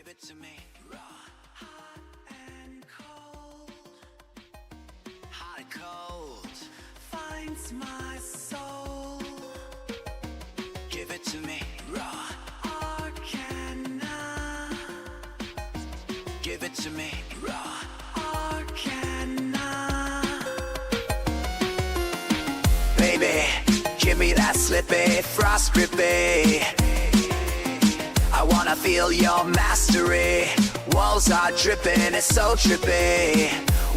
Give it to me raw, hot and cold. Hot and cold finds my soul. Give it to me raw, arcana. Give it to me raw, arcana. Baby, give me that slippy, frost grippy. I wanna feel your mastery. Walls are dripping, it's so trippy.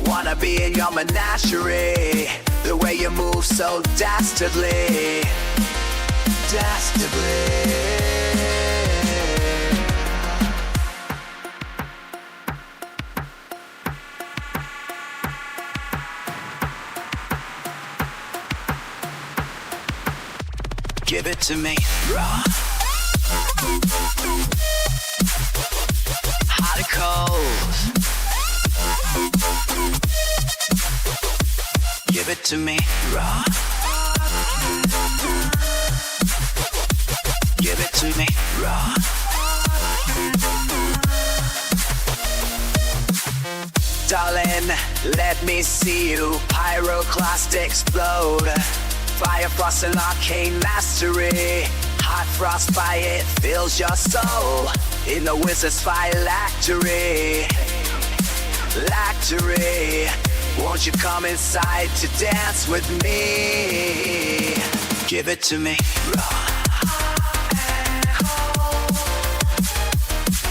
Wanna be in your menagerie. The way you move so dastardly. Dastardly. Give it to me raw, hot and cold. Give it to me raw. Give it to me raw. Darling, let me see you pyroclast explode. Fire, frost, and arcane mastery. Hot frost by it fills your soul. In the wizard's phylactery. Lactery. Won't you come inside to dance with me? Give it to me raw,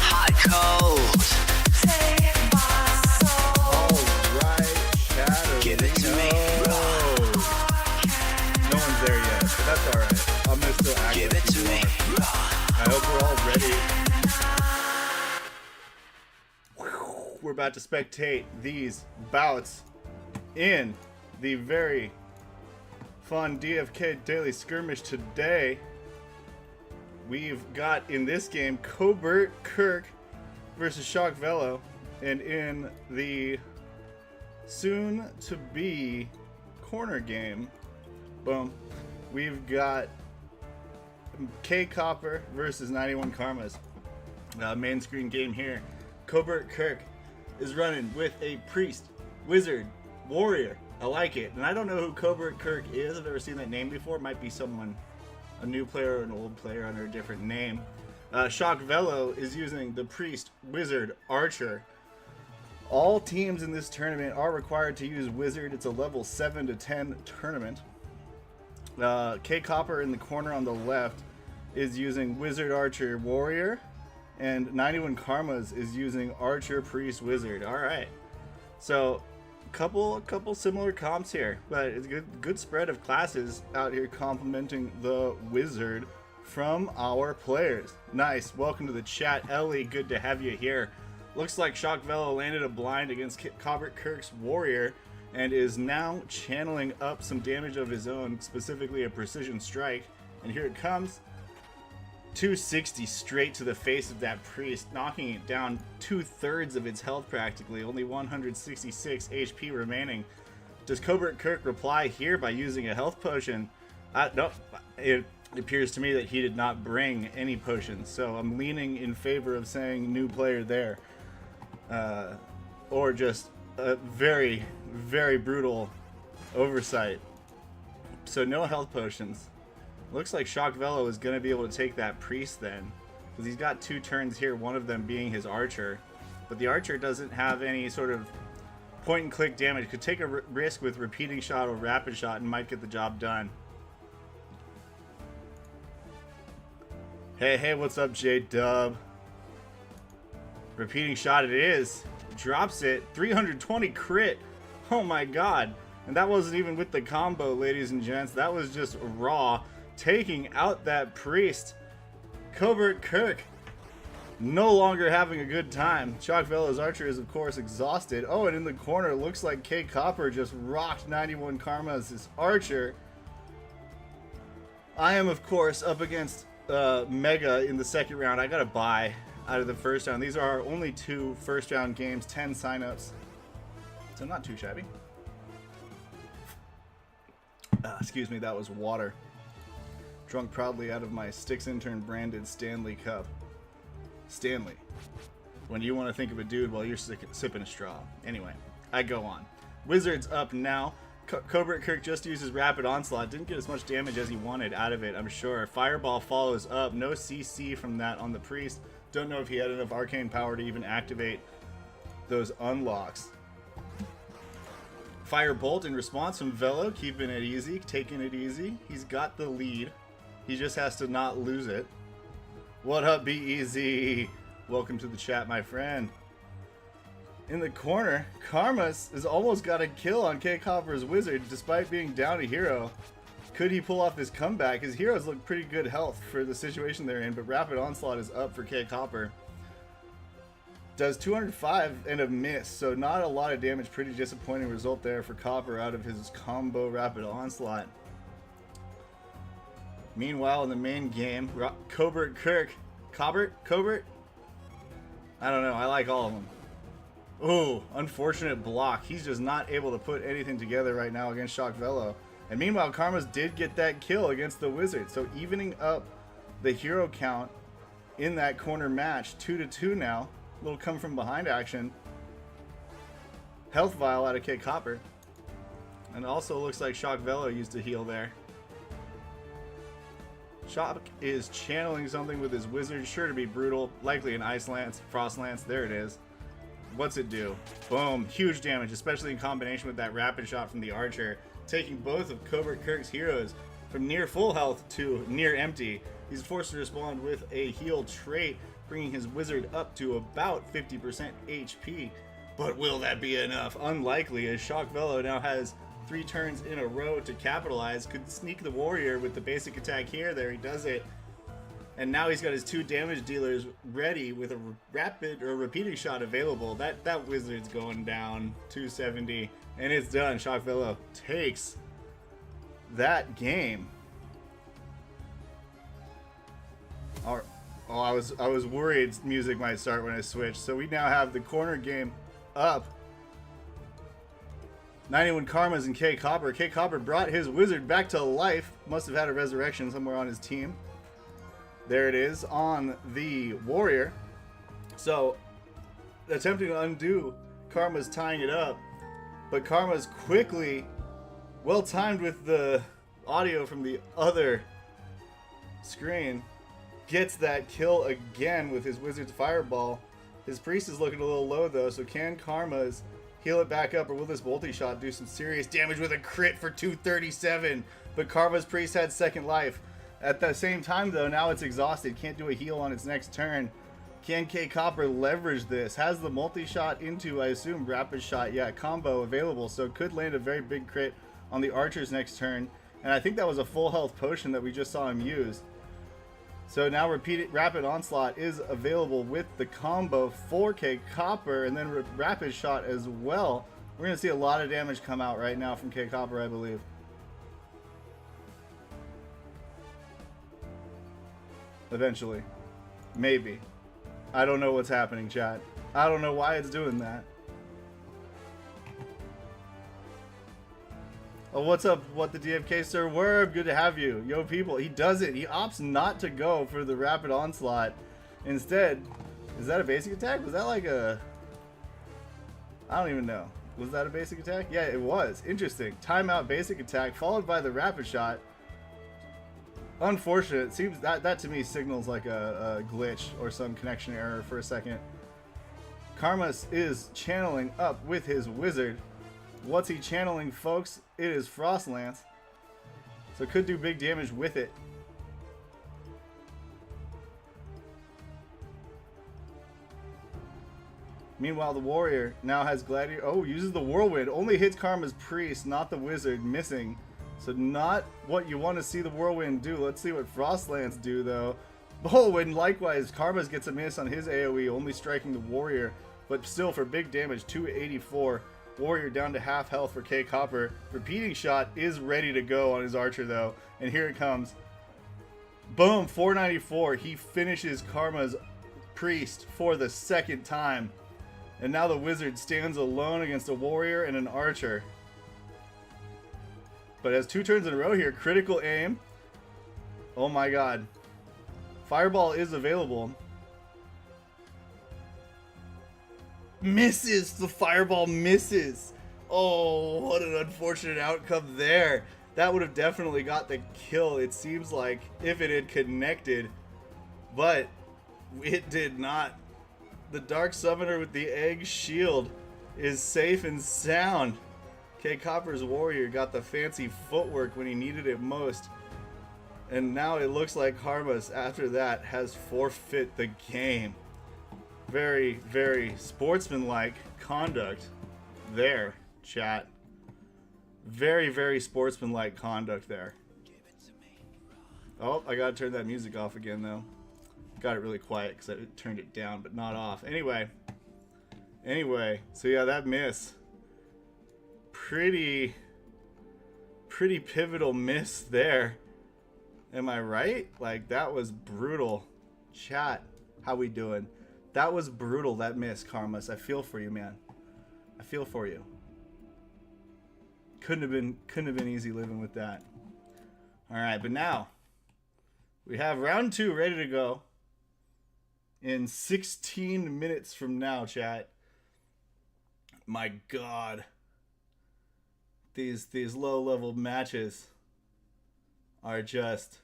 hot and cold. Take my soul. Alright, Shadow. Give it to me raw. No one's there yet, but that's alright. I'm gonna still act. Give like it to people me are. raw. I hope we're all ready. We're about to spectate these bouts in the very fun DFK Daily Skirmish today. We've got in this game Cobert Kirk versus Shock Velo, and in the soon to be corner game, boom, we've got K Copper versus 91 Karmas. Main screen game here. Cobert Kirk is running with a priest, wizard, warrior. I like it. And I don't know who Cobert Kirk is. I've never seen that name before. It might be someone, a new player or an old player under a different name. Shock Velo is using the priest, wizard, archer. All teams in this tournament are required to use wizard. It's a level 7 to 10 tournament. K Copper in the corner on the left is using wizard, archer, warrior. And 91 Karmas is using archer, priest, wizard. All right, so couple similar comps here, but it's a good spread of classes out here complementing the wizard from our players. Nice. Welcome to the chat, Ellie. Good to have you here. Looks like Shock Velo landed a blind against Cobert Kirk's warrior and is now channeling up some damage of his own, specifically a precision strike. And here it comes. 260 straight to the face of that priest, knocking it down 2/3 of its health practically. Only 166 HP remaining. Does Cobert Kirk reply here by using a health potion? No, it appears to me that he did not bring any potions, so I'm leaning in favor of saying new player there. Or just a very, very brutal oversight. So no health potions. Looks like Shock Velo is going to be able to take that priest then, because he's got 2 turns here, one of them being his archer. But the archer doesn't have any sort of point and click damage. Could take a risk with repeating shot or rapid shot and might get the job done. Hey, what's up, J-Dub? Repeating shot it is. Drops it. 320 crit. Oh my god. And that wasn't even with the combo, ladies and gents. That was just raw. Taking out that priest. Cobert Kirk no longer having a good time. Shock Velo's archer is of course exhausted. Oh, and in the corner looks like K Copper just rocked 91 Karma's archer. I am of course up against Mega in the second round. I got a bye out of the first round. These are our only 2 first round games, 10 signups, so not too shabby. Excuse me, that was water. Drunk proudly out of my Stycksintern branded Stanley cup. Stanley. when you want to think of a dude while you're sipping a straw. Anyway, I go on. Wizards up now. Cobra Kirk just used his Rapid Onslaught. Didn't get as much damage as he wanted out of it, I'm sure. Fireball follows up. No CC from that on the Priest. Don't know if he had enough arcane power to even activate those unlocks. Firebolt in response from Velo, keeping it easy, taking it easy. He's got the lead. He just has to not lose it. What up, Be Easy? Welcome to the chat, my friend. In the corner, Karmas has almost got a kill on K Copper's Wizard despite being down a hero. Could he pull off this comeback? His heroes look pretty good health for the situation they're in, but Rapid Onslaught is up for K Copper. Does 205 and a miss, so not a lot of damage. Pretty disappointing result there for Copper out of his combo Rapid Onslaught. Meanwhile, in the main game, Cobert Kirk. Cobert? I don't know, I like all of them. Oh, unfortunate block. He's just not able to put anything together right now against Shock Velo. And meanwhile, Karmas did get that kill against the Wizard. So evening up the hero count in that corner match. 2-2 now. A little come from behind action. Health vial out of K Copper. And also looks like Shock Velo used a heal there. Shock is channeling something with his Wizard. Sure to be brutal. Likely an Ice Lance, Frost Lance. There it is. What's it do? Boom. Huge damage, especially in combination with that rapid shot from the Archer, taking both of Cobert Kirk's heroes from near full health to near empty. He's forced to respond with a heal trait, bringing his Wizard up to about 50% HP. But will that be enough? Unlikely, as Shock Velo now has 3 turns in a row to capitalize. Could sneak the Warrior with the basic attack here. There he does it. And now he's got his 2 damage dealers ready with a rapid or repeating shot available. That Wizard's going down 270, and it's done. Shock Velo takes that game. Oh, I was worried music might start when I switched. So we now have the corner game up. 91 Karmas and K Copper. K Copper brought his Wizard back to life. Must have had a resurrection somewhere on his team. There it is on the Warrior. So, attempting to undo Karma's tying it up. But Karma's quickly, well timed with the audio from the other screen, gets that kill again with his Wizard's Fireball. His Priest is looking a little low though, so can Karma's heal it back up, or will this multi-shot do some serious damage with a crit for 237? But Karma's Priest had second life. At the same time though, now it's exhausted, can't do a heal on its next turn. Can K Copper leverage this? Has the multi-shot into, I assume, rapid shot, yeah, combo available, so could land a very big crit on the Archer's next turn. And I think that was a full health potion that we just saw him use. So now rapid onslaught is available with the combo for K Copper, and then rapid shot as well. We're gonna see a lot of damage come out right now from K Copper, I believe. Eventually. Maybe. I don't know what's happening, chat. I don't know why it's doing that. Oh, what's up? What the DFK Sir Werb? Good to have you. Yo, people. He does it. He opts not to go for the rapid onslaught. Instead, is that a basic attack? Was that like a... I don't even know. Was that a basic attack? Yeah, it was. Interesting. Timeout basic attack followed by the rapid shot. Unfortunate. Seems that to me signals like a glitch or some connection error for a second. Karmas is channeling up with his Wizard. What's he channeling, folks? It is Frost Lance. So could do big damage with it. Meanwhile, the Warrior now has Gladiator. Oh, uses the Whirlwind. Only hits Karma's Priest, not the Wizard, missing. So not what you want to see the Whirlwind do. Let's see what Frost Lance do, though. Oh, and likewise, Karmas gets a miss on his AoE, only striking the Warrior. But still, for big damage, 284. Warrior down to half health for K Copper. Repeating shot is ready to go on his Archer, though. And here it comes. Boom, 494. He finishes Karma's Priest for the second time. And now the Wizard stands alone against a Warrior and an Archer. But has 2 turns in a row here. Critical aim. Oh my god. Fireball is available. Misses. The fireball misses. Oh, what an unfortunate outcome there. That would have definitely got the kill, it seems like, if it had connected. But it did not. The Dark Summoner with the egg shield is safe and sound. Okay, Copper's Warrior got the fancy footwork when he needed it most. And now it looks like Karmas, after that, has forfeit the game. Very, very sportsmanlike conduct there, chat. Very, very sportsmanlike conduct there. Oh, I gotta turn that music off again, though. Got it really quiet because I turned it down, but not off. Anyway, so yeah, that miss. Pretty pivotal miss there. Am I right? Like, that was brutal. Chat, how we doing? That was brutal, that miss, Karmas. I feel for you, man. I feel for you. Couldn't have been easy living with that. All right, but now we have round 2 ready to go in 16 minutes from now, chat. My God. These low-level matches are just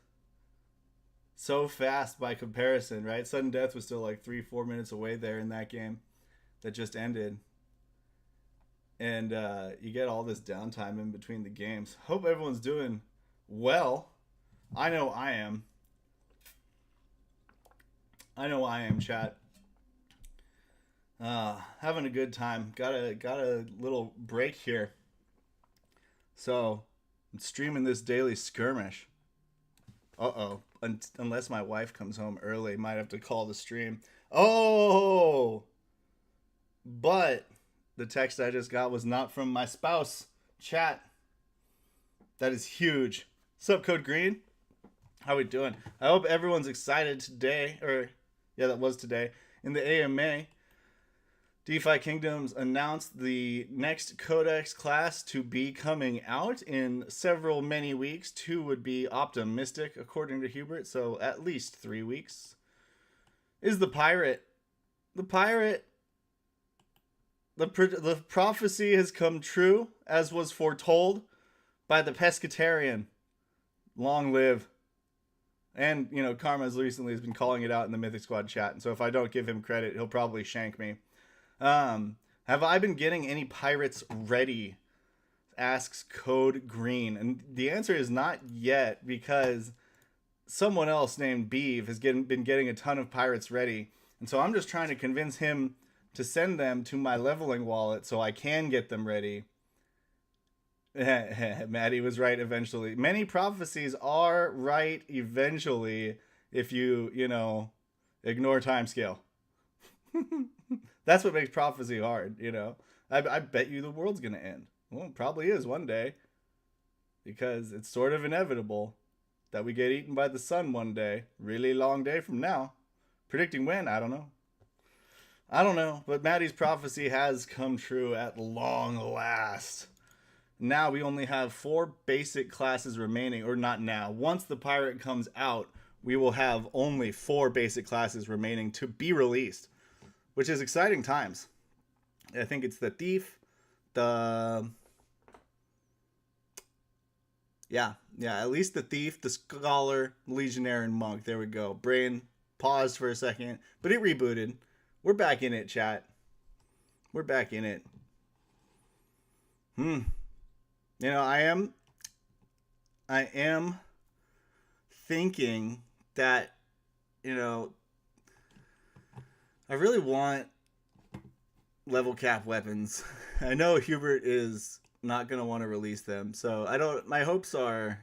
so fast by comparison, right? Sudden Death was still like 3-4 minutes away there in that game that just ended. And you get all this downtime in between the games. Hope everyone's doing well. I know I am. Chat. Having a good time. Got a little break here. So, I'm streaming this daily skirmish. Uh-oh. Unless my wife comes home early, might have to call the stream. Oh! But the text I just got was not from my spouse. Chat. That is huge. Sup, Code Green? How we doing? I hope everyone's excited today. Yeah, that was today. In the AMA, DeFi Kingdoms announced the next Codex class to be coming out in many weeks. 2 would be optimistic, according to Hubert, so at least 3 weeks. Is the Pirate. The Pirate. The prophecy has come true, as was foretold by the Pescatarian. Long live. And, you know, Karma's recently has been calling it out in the Mythic Squad chat, and so if I don't give him credit, he'll probably shank me. Have I been getting any pirates ready? Asks Code Green. And the answer is not yet, because someone else named Beave has been getting a ton of pirates ready. And so I'm just trying to convince him to send them to my leveling wallet so I can get them ready. Maddie was right eventually. Many prophecies are right eventually if you ignore timescale. That's what makes prophecy hard, you know. I bet you the world's going to end. Well, it probably is one day. Because it's sort of inevitable that we get eaten by the sun one day. Really long day from now. Predicting when? I don't know. But Maddie's prophecy has come true at long last. Now we only have 4 basic classes remaining. Or not now. Once the pirate comes out, we will have only 4 basic classes remaining to be released. Which is exciting times. I think it's the Thief, at least the Thief, the Scholar, Legionnaire, and Monk. There we go. Brain paused for a second, but it rebooted. We're back in it, chat. We're back in it. You know, I am thinking that, you know, I really want level cap weapons. I know Hubert is not going to want to release them, so my hopes are,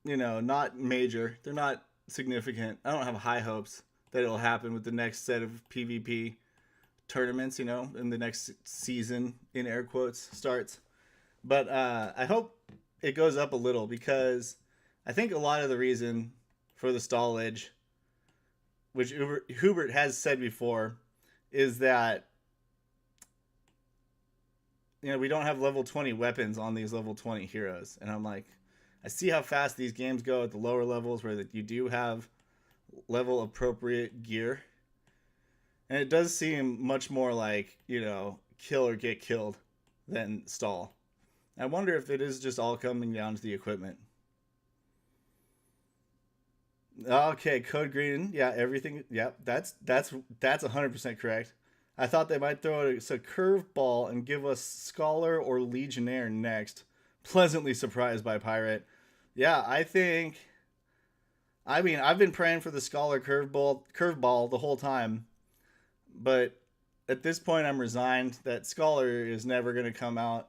you know, not major. They're not significant. I don't have high hopes that it'll happen with the next set of PvP tournaments, you know, in the next season, in air quotes, starts. But I hope it goes up a little, because I think a lot of the reason for the stallage, which Hubert has said before, is that, you know, we don't have level 20 weapons on these level 20 heroes. And I'm like, I see how fast these games go at the lower levels where you do have level appropriate gear. And it does seem much more like, you know, kill or get killed than stall. I wonder if it is just all coming down to the equipment. Okay, code green. Yeah, everything. Yeah, that's 100% correct. I thought they might throw us a curveball and give us Scholar or Legionnaire next. Pleasantly surprised by Pirate. Yeah, I think. I mean, I've been praying for the Scholar curveball the whole time, but at this point, I'm resigned that Scholar is never going to come out,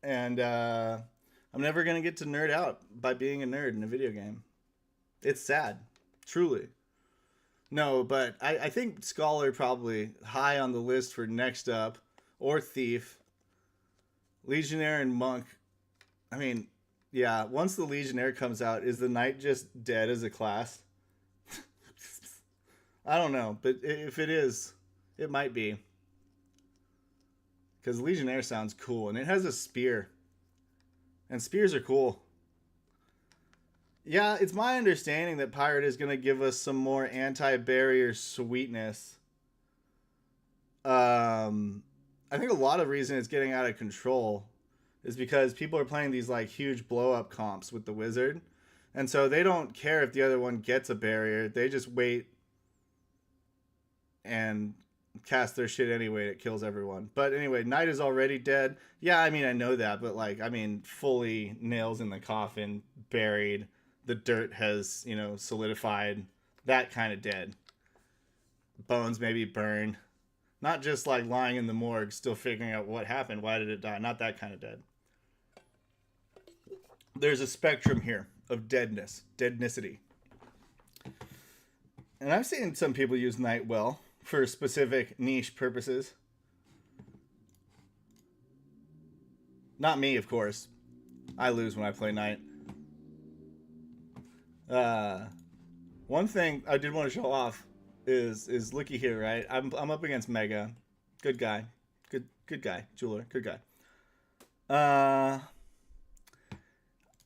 and I'm never going to get to nerd out by being a nerd in a video game. It's sad, truly. No, but I think Scholar probably high on the list for next up, or Thief. Legionnaire and Monk. I mean, yeah, once the Legionnaire comes out, is the Knight just dead as a class? I don't know, but if it is, it might be. Because Legionnaire sounds cool, and it has a spear. And spears are cool. Yeah, it's my understanding that Pirate is going to give us some more anti-barrier sweetness. I think a lot of reason it's getting out of control is because people are playing these like huge blow-up comps with the Wizard. And so they don't care if the other one gets a barrier. They just wait and cast their shit anyway. It kills everyone. But anyway, Knight is already dead. Yeah, I mean, I know that. But like, I mean, fully nails in the coffin, buried. The dirt has, you know, solidified. That kind of dead. Bones maybe burned. Not just like lying in the morgue, still figuring out what happened. Why did it die? Not that kind of dead. There's a spectrum here of deadness, deadnicity. And I've seen some people use Knight well for specific niche purposes. Not me, of course. I lose when I play Knight. One thing I did want to show off is looky here, right? I'm up against Mega. Good guy. Good guy. Jeweler. Good guy.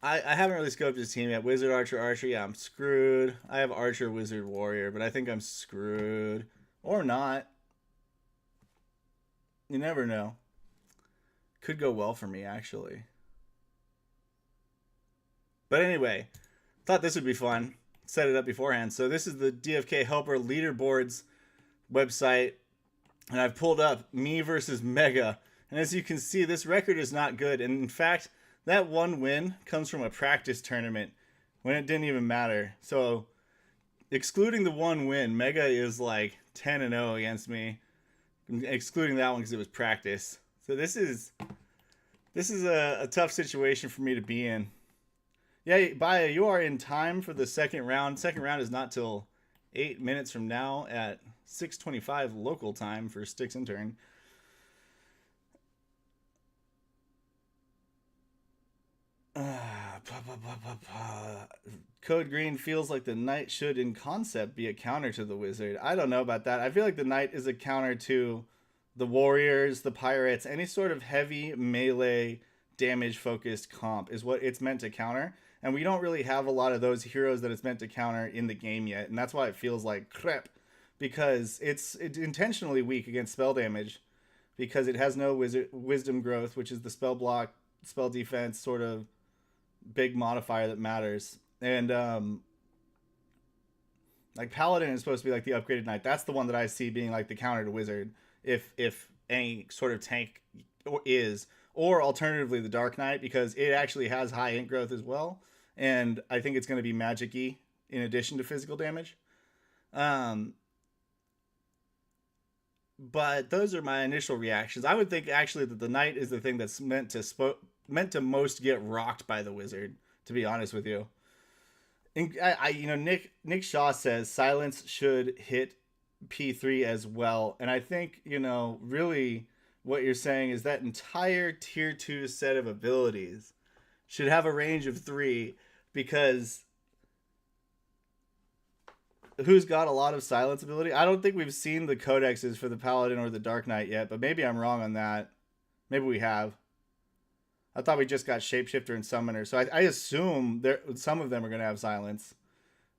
I haven't really scoped his team yet. Wizard, Archer, Archer. Yeah, I'm screwed. I have Archer, Wizard, Warrior, but I think I'm screwed. Or not. You never know. Could go well for me, actually. But anyway, thought this would be fun. Set it up beforehand. So this is the DFK Helper Leaderboards website. And I've pulled up me versus Mega. And as you can see, this record is not good. And in fact, that one win comes from a practice tournament when it didn't even matter. So excluding the one win, Mega is like 10-0 against me. Excluding that one because it was practice. So this is a tough situation for me to be in. Yeah, Baya, you are in time for the second round. Second round is not till 8 minutes from now at 6:25 local time for stycksintern. Code Green feels like the Knight should, in concept, be a counter to the Wizard. I don't know about that. I feel like the Knight is a counter to the Warriors, the Pirates, any sort of heavy melee damage-focused comp is what it's meant to counter. And we don't really have a lot of those heroes that it's meant to counter in the game yet. And that's why it feels like crap. Because it's intentionally weak against spell damage. Because it has no wisdom growth, which is the spell block, spell defense sort of big modifier that matters. And like Paladin is supposed to be like the upgraded Knight. That's the one that I see being like the counter to Wizard. If any sort of tank is. Or alternatively the Dark Knight, because it actually has high int growth as well. And I think it's going to be magic-y in addition to physical damage. But those are my initial reactions. I would think actually that the Knight is the thing that's meant to most get rocked by the Wizard, to be honest with you. And Nick Shaw says silence should hit P3 as well. And I think, really what you're saying is that entire tier 2 set of abilities should have a range of 3, because who's got a lot of silence ability? I don't think we've seen the codexes for the Paladin or the Dark Knight yet, but maybe I'm wrong on that. Maybe we have. I thought we just got Shapeshifter and Summoner, so I assume some of them are going to have silence.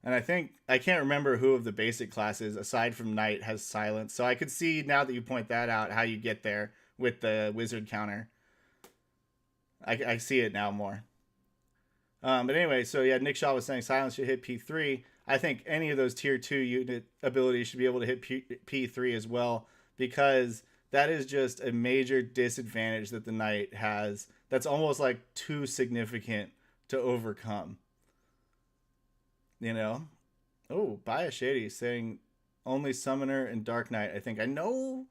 And I think, I can't remember who of the basic classes, aside from Knight, has silence. So I could see, now that you point that out, how you get there with the wizard counter. I see it now more. But anyway, so yeah, Nick Shaw was saying silence should hit P3. I think any of those tier 2 unit abilities should be able to hit P3 as well, because that is just a major disadvantage that the Knight has that's almost like too significant to overcome. You know? Oh, Baya Shady saying only Summoner and Dark Knight. I think I know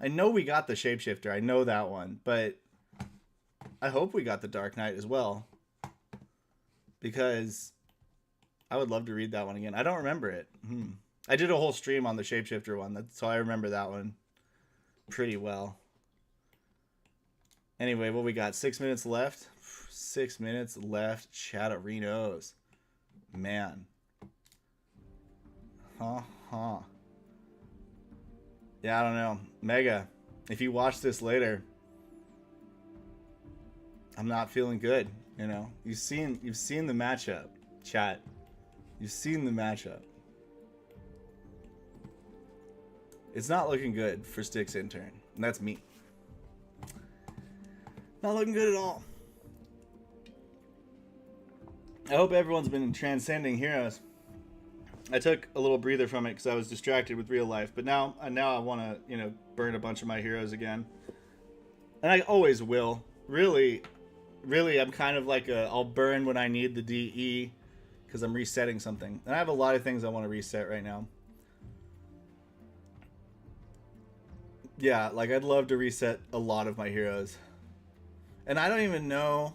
we got the Shapeshifter. I know that one, but I hope we got the Dark Knight as well, because I would love to read that one again. I don't remember it. I did a whole stream on the Shapeshifter one, so I remember that one pretty well. Anyway, what we got? 6 minutes left. 6 minutes left. Chatterinos. Man. Yeah, I don't know. Mega, if you watch this later, I'm not feeling good. You know, you've seen the matchup, chat. You've seen the matchup. It's not looking good for stycksintern, and that's me. Not looking good at all. I hope everyone's been transcending heroes. I took a little breather from it because I was distracted with real life, but now I want to, you know, burn a bunch of my heroes again, and I always will. Really, I'm kind of like I'll burn when I need the DE because I'm resetting something, and I have a lot of things I want to reset right now. Yeah, like I'd love to reset a lot of my heroes, and I don't even know.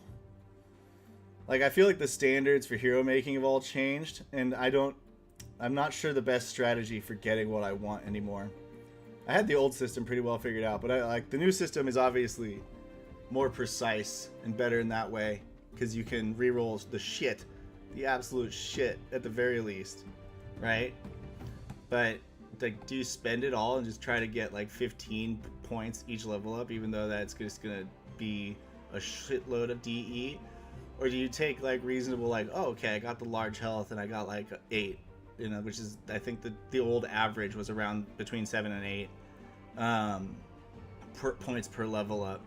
Like, I feel like the standards for hero making have all changed, and I'm not sure the best strategy for getting what I want anymore. I had the old system pretty well figured out, but I like the new system is obviously more precise and better in that way, because you can reroll the absolute shit at the very least, right? But like, do you spend it all and just try to get like 15 points each level up, even though that's just gonna be a shitload of DE? Or do you take like reasonable, like, oh, okay, I got the large health and I got like 8, you know, which is, I think the old average was around between 7 and 8 points per level up.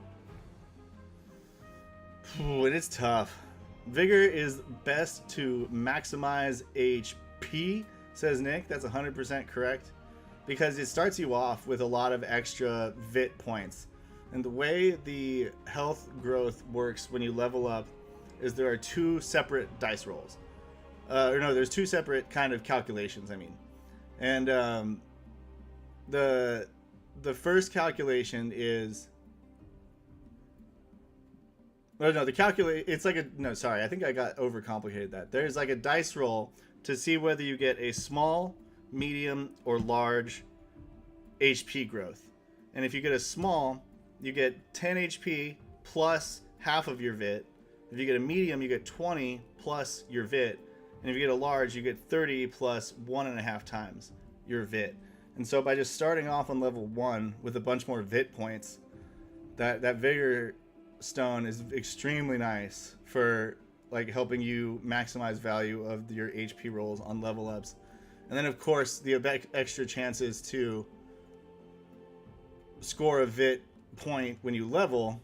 Ooh, it is tough. Vigor is best to maximize HP, says Nick. That's 100% correct, because it starts you off with a lot of extra VIT points. And the way the health growth works when you level up is there are 2 separate dice rolls. There's 2 separate kind of calculations, I mean. And the first calculation is... Oh, no, it's like I think I got overcomplicated that. There's like a dice roll to see whether you get a small, medium, or large HP growth. And if you get a small, you get 10 HP plus half of your VIT. If you get a medium, you get 20 plus your VIT. And if you get a large, you get 30 plus 1.5 times your VIT. And so by just starting off on level 1 with a bunch more VIT points, that Vigor Stone is extremely nice for like helping you maximize value of your HP rolls on level ups. And then of course the extra chances to score a VIT point when you level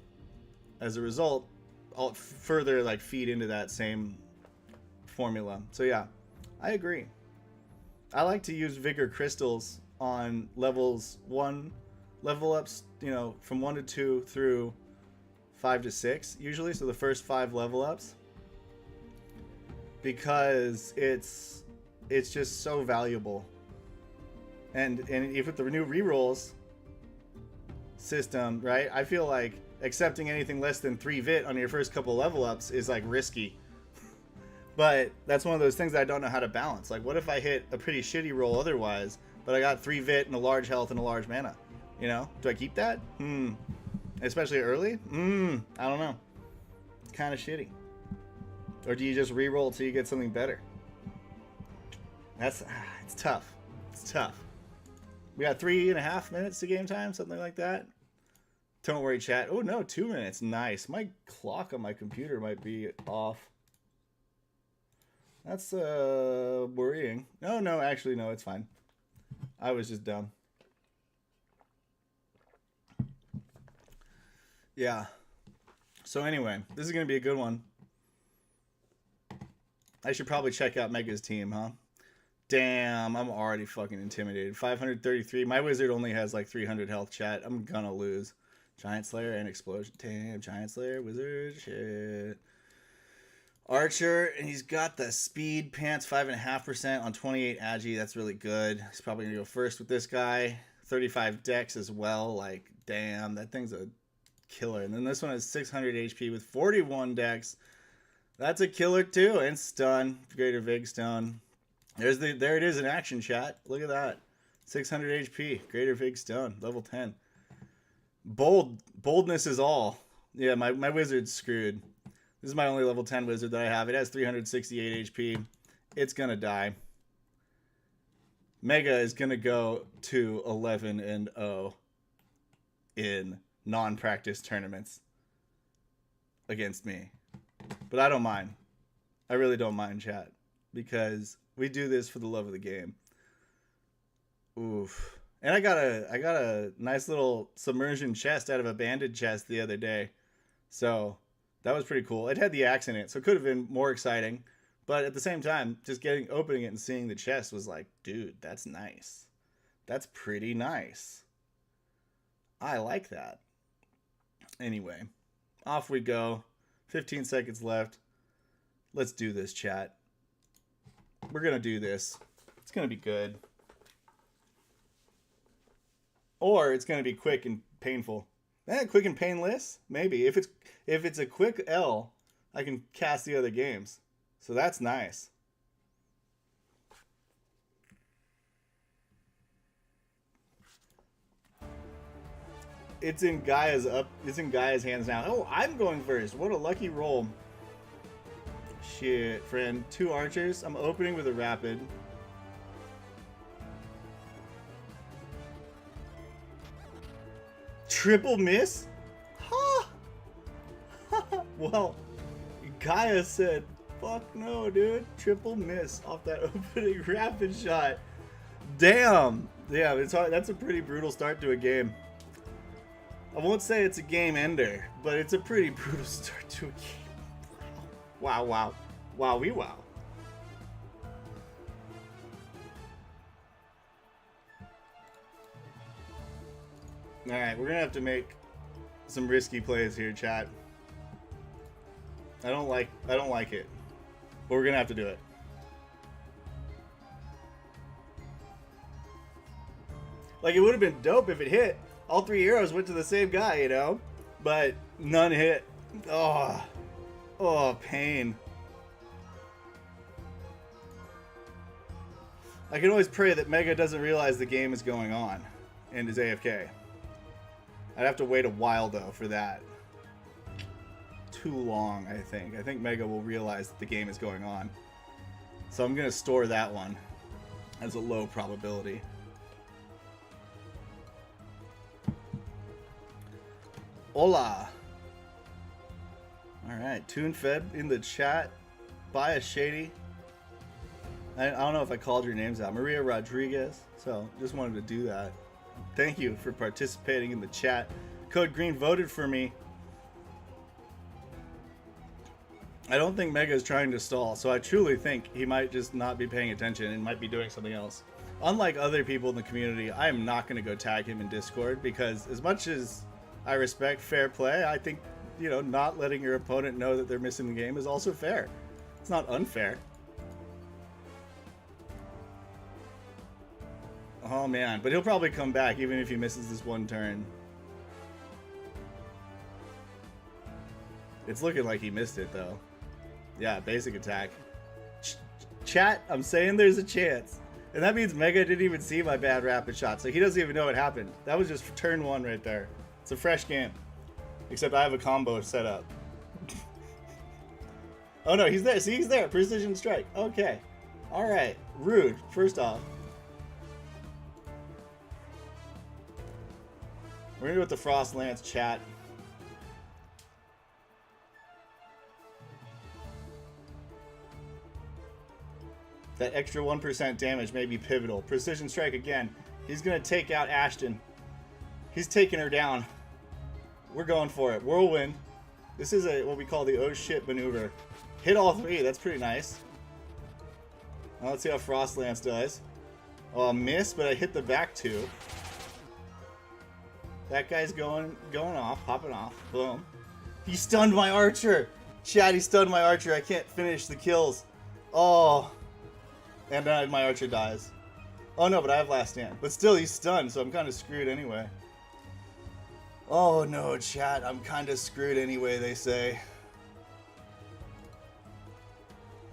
as a result all further like feed into that same formula. So yeah, I agree. I like to use Vigor crystals on levels 1 level ups, you know, from 1 to 2 through 5 to 6 usually, so the first 5 level ups, because it's just so valuable. And if with the new rerolls system, right, I feel like accepting anything less than 3 VIT on your first couple level ups is like risky. But that's one of those things that I don't know how to balance. Like, what if I hit a pretty shitty roll otherwise, but I got 3 VIT and a large health and a large mana? You know, do I keep that? Especially early? I don't know. It's kind of shitty. Or do you just re-roll till you get something better? It's tough. It's tough. We got 3.5 minutes to game time, something like that. Don't worry, chat. Oh no, 2 minutes. Nice. My clock on my computer might be off. That's worrying. No, actually, no, it's fine. I was just dumb. Yeah. So anyway, this is going to be a good one. I should probably check out Mega's team, huh? Damn, I'm already fucking intimidated. 533. My wizard only has like 300 health, chat. I'm gonna lose. Giant Slayer and Explosion. Damn, Giant Slayer, wizard, shit. Archer, and he's got the speed pants, 5.5% on 28 agi. That's really good. He's probably gonna go first with this guy. 35 dex as well. Like, damn, that thing's a killer. And then this one has 600 HP with 41 dex. That's a killer too. And stun. Greater Vig Stone. There it is in action, chat. Look at that. 600 HP. Greater Vig Stone. Level 10. Boldness is all. Yeah, my wizard's screwed. This is my only level 10 wizard that I have. It has 368 HP. It's gonna die. Mega is gonna go to 11-0 in non-practice tournaments against me. But I don't mind. I really don't mind, chat, because we do this for the love of the game. Oof. And I got a nice little submersion chest out of a banded chest the other day. So that was pretty cool. It had the axe in it, so it could have been more exciting. But at the same time, just opening it and seeing the chest was like, dude, that's nice. That's pretty nice. I like that. Anyway, off we go. 15 seconds left. Let's do this, chat. We're going to do this. It's going to be good. Or it's going to be quick and painful. Quick and painless? Maybe. If it's a quick L, I can cast the other games. So that's nice. It's in Gaia's hands now. Oh, I'm going first. What a lucky roll. Shit, friend. 2 archers. I'm opening with a rapid. Triple miss? Huh? Well, Gaia said, fuck no, dude. Triple miss off that opening rapid shot. Damn. Yeah, that's a pretty brutal start to a game. I won't say it's a game ender, but it's a pretty brutal start to a game. Wow. Wow. Wowie wow. Alright, we're gonna have to make some risky plays here, chat. I don't like it. But we're gonna have to do it. Like, it would have been dope if it hit. All 3 arrows went to the same guy, you know? But none hit. Oh, pain. I can always pray that Mega doesn't realize the game is going on and is AFK. I'd have to wait a while, though, for that. Too long, I think. I think Mega will realize that the game is going on. So I'm going to store that one as a low probability. Hola. Alright, TuneFed in the chat. Bias Shady. I don't know if I called your names out. Maria Rodriguez. So, just wanted to do that. Thank you for participating in the chat. Code Green voted for me. I don't think Mega is trying to stall, so I truly think he might just not be paying attention and might be doing something else. Unlike other people in the community, I am not going to go tag him in Discord, because as much as I respect fair play, I think, you know, not letting your opponent know that they're missing the game is also fair. It's not unfair. Oh man, but he'll probably come back even if he misses this one turn. It's looking like he missed it though. Yeah, basic attack. Chat, I'm saying there's a chance. And that means Mega didn't even see my bad rapid shot, so he doesn't even know what happened. That was just turn 1 right there. It's a fresh game. Except I have a combo set up. Oh no, he's there. See, he's there. Precision strike. Okay. Alright. Rude, first off. We're gonna go with the Frost Lance, chat. That extra 1% damage may be pivotal. Precision strike again. He's going to take out Ashton. He's taking her down. We're going for it. Whirlwind. This is what we call the oh shit maneuver. Hit all three. That's pretty nice. Now let's see how Frost Lance does. Oh, miss, but I hit the back two. That guy's going off, popping off. Boom. He stunned my archer. Chad, he stunned my archer. I can't finish the kills. Oh. And then my archer dies. Oh no, but I have last stand. But still, he's stunned, so I'm kind of screwed anyway. Oh no, chat. I'm kind of screwed anyway, they say.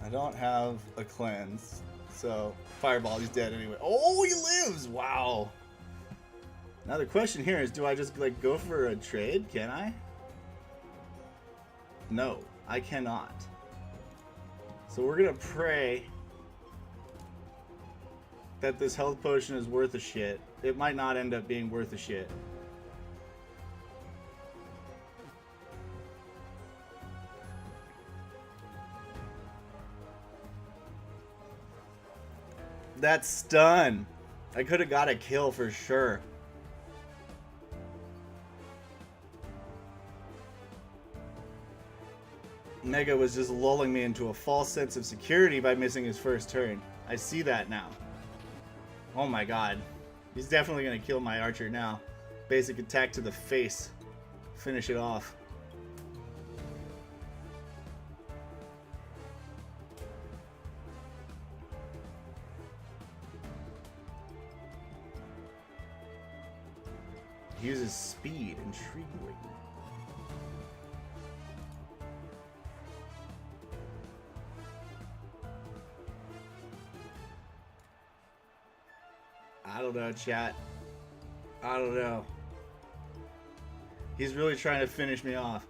I don't have a cleanse. So, Fireball, he's dead anyway. Oh, he lives! Wow. Now the question here is, do I just like go for a trade? Can I? No, I cannot. So we're gonna pray that this health potion is worth a shit. It might not end up being worth a shit. That stun. I could have got a kill for sure. Mega was just lulling me into a false sense of security by missing his first turn. I see that now. Oh my god. He's definitely going to kill my archer now. Basic attack to the face. Finish it off. He uses speed. Intriguing. I don't know, chat. I don't know. He's really trying to finish me off.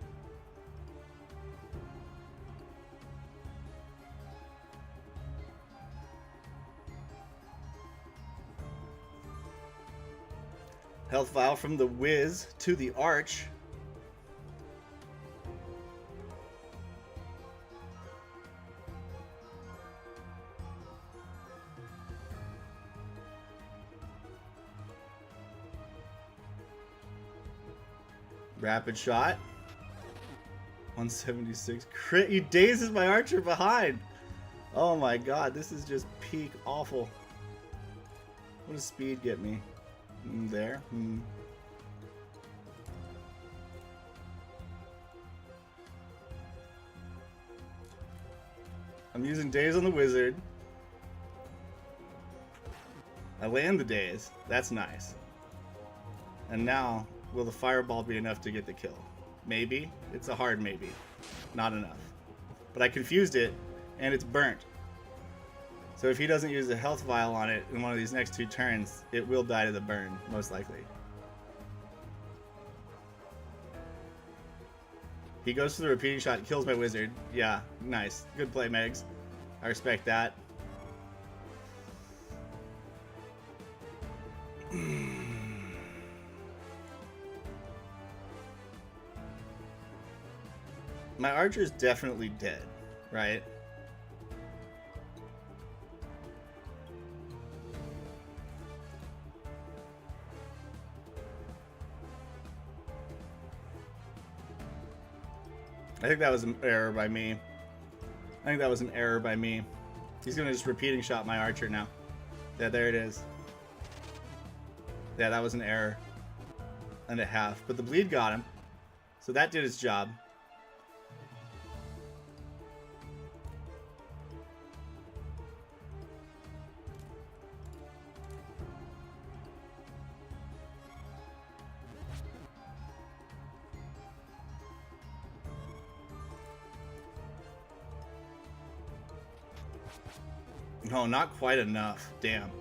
Health vial from the Wiz to the Arch. Rapid shot. 176. Crit. He dazes my archer behind. Oh my god, this is just peak awful. What does speed get me? There. I'm using daze on the wizard. I land the daze. That's nice. And now, will the fireball be enough to get the kill? Maybe. It's a hard maybe. Not enough. But I confused it, and it's burnt. So if he doesn't use a health vial on it in one of these next two turns, it will die to the burn, most likely. He goes for the repeating shot, kills my wizard. Yeah, nice. Good play, Megs. I respect that. My archer's definitely dead, right? I think that was an error by me. He's gonna just repeating shot my archer now. Yeah, there it is. Yeah, that was an error and a half, but the bleed got him. So that did its job. No, not quite enough. Damn.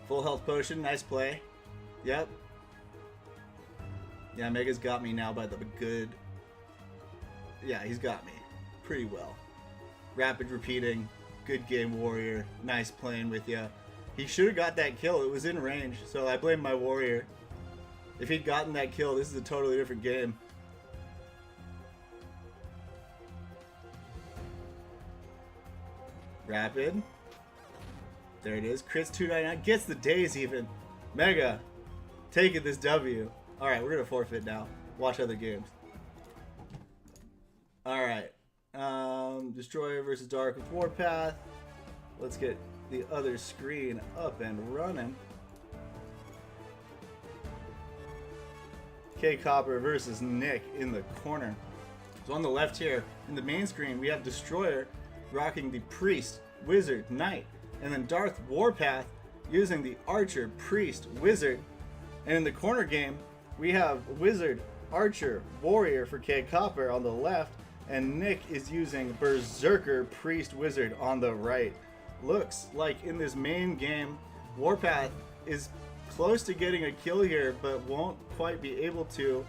Full health potion. Nice play. Yep. Yeah, Mega's got me now by the good... Yeah, he's got me. Pretty well. Rapid repeating. Good game, warrior. Nice playing with ya. He should have got that kill. It was in range, so I blame my warrior. If he'd gotten that kill, this is a totally different game. Rapid. There it is. Crits 299. Gets the days even. Mega. Taking this W. Alright, we're going to forfeit now. Watch other games. Alright. Destroyer versus Dark with Warpath. Let's get the other screen up and running. K Copper versus Nick in the corner. So on the left here, in the main screen, we have Destroyer rocking the Priest, Wizard, Knight, and then Darth Warpath using the Archer, Priest, Wizard. And in the corner game, we have Wizard, Archer, Warrior for K Copper on the left, and Nick is using Berserker, Priest, Wizard on the right. Looks like in this main game, Warpath is close to getting a kill here, but won't quite be able to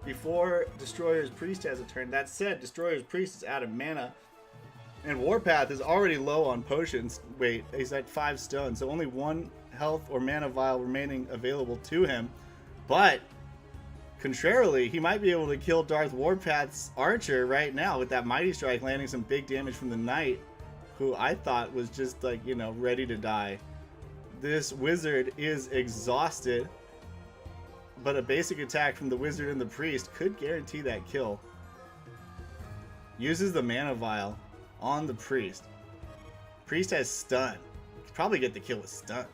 before Destroyer's Priest has a turn. That said, Destroyer's Priest is out of mana, and Warpath is already low on potions. Wait, he's at 5 stones, so only 1 health or mana vial remaining available to him. But contrarily, he might be able to kill Darth Warpath's Archer right now with that Mighty Strike, landing some big damage from the Knight, who I thought was just like, you know, ready to die. This Wizard is exhausted, but a basic attack from the Wizard and the Priest could guarantee that kill. Uses the mana vial on the Priest. Priest has stun. Could probably get the kill with stun.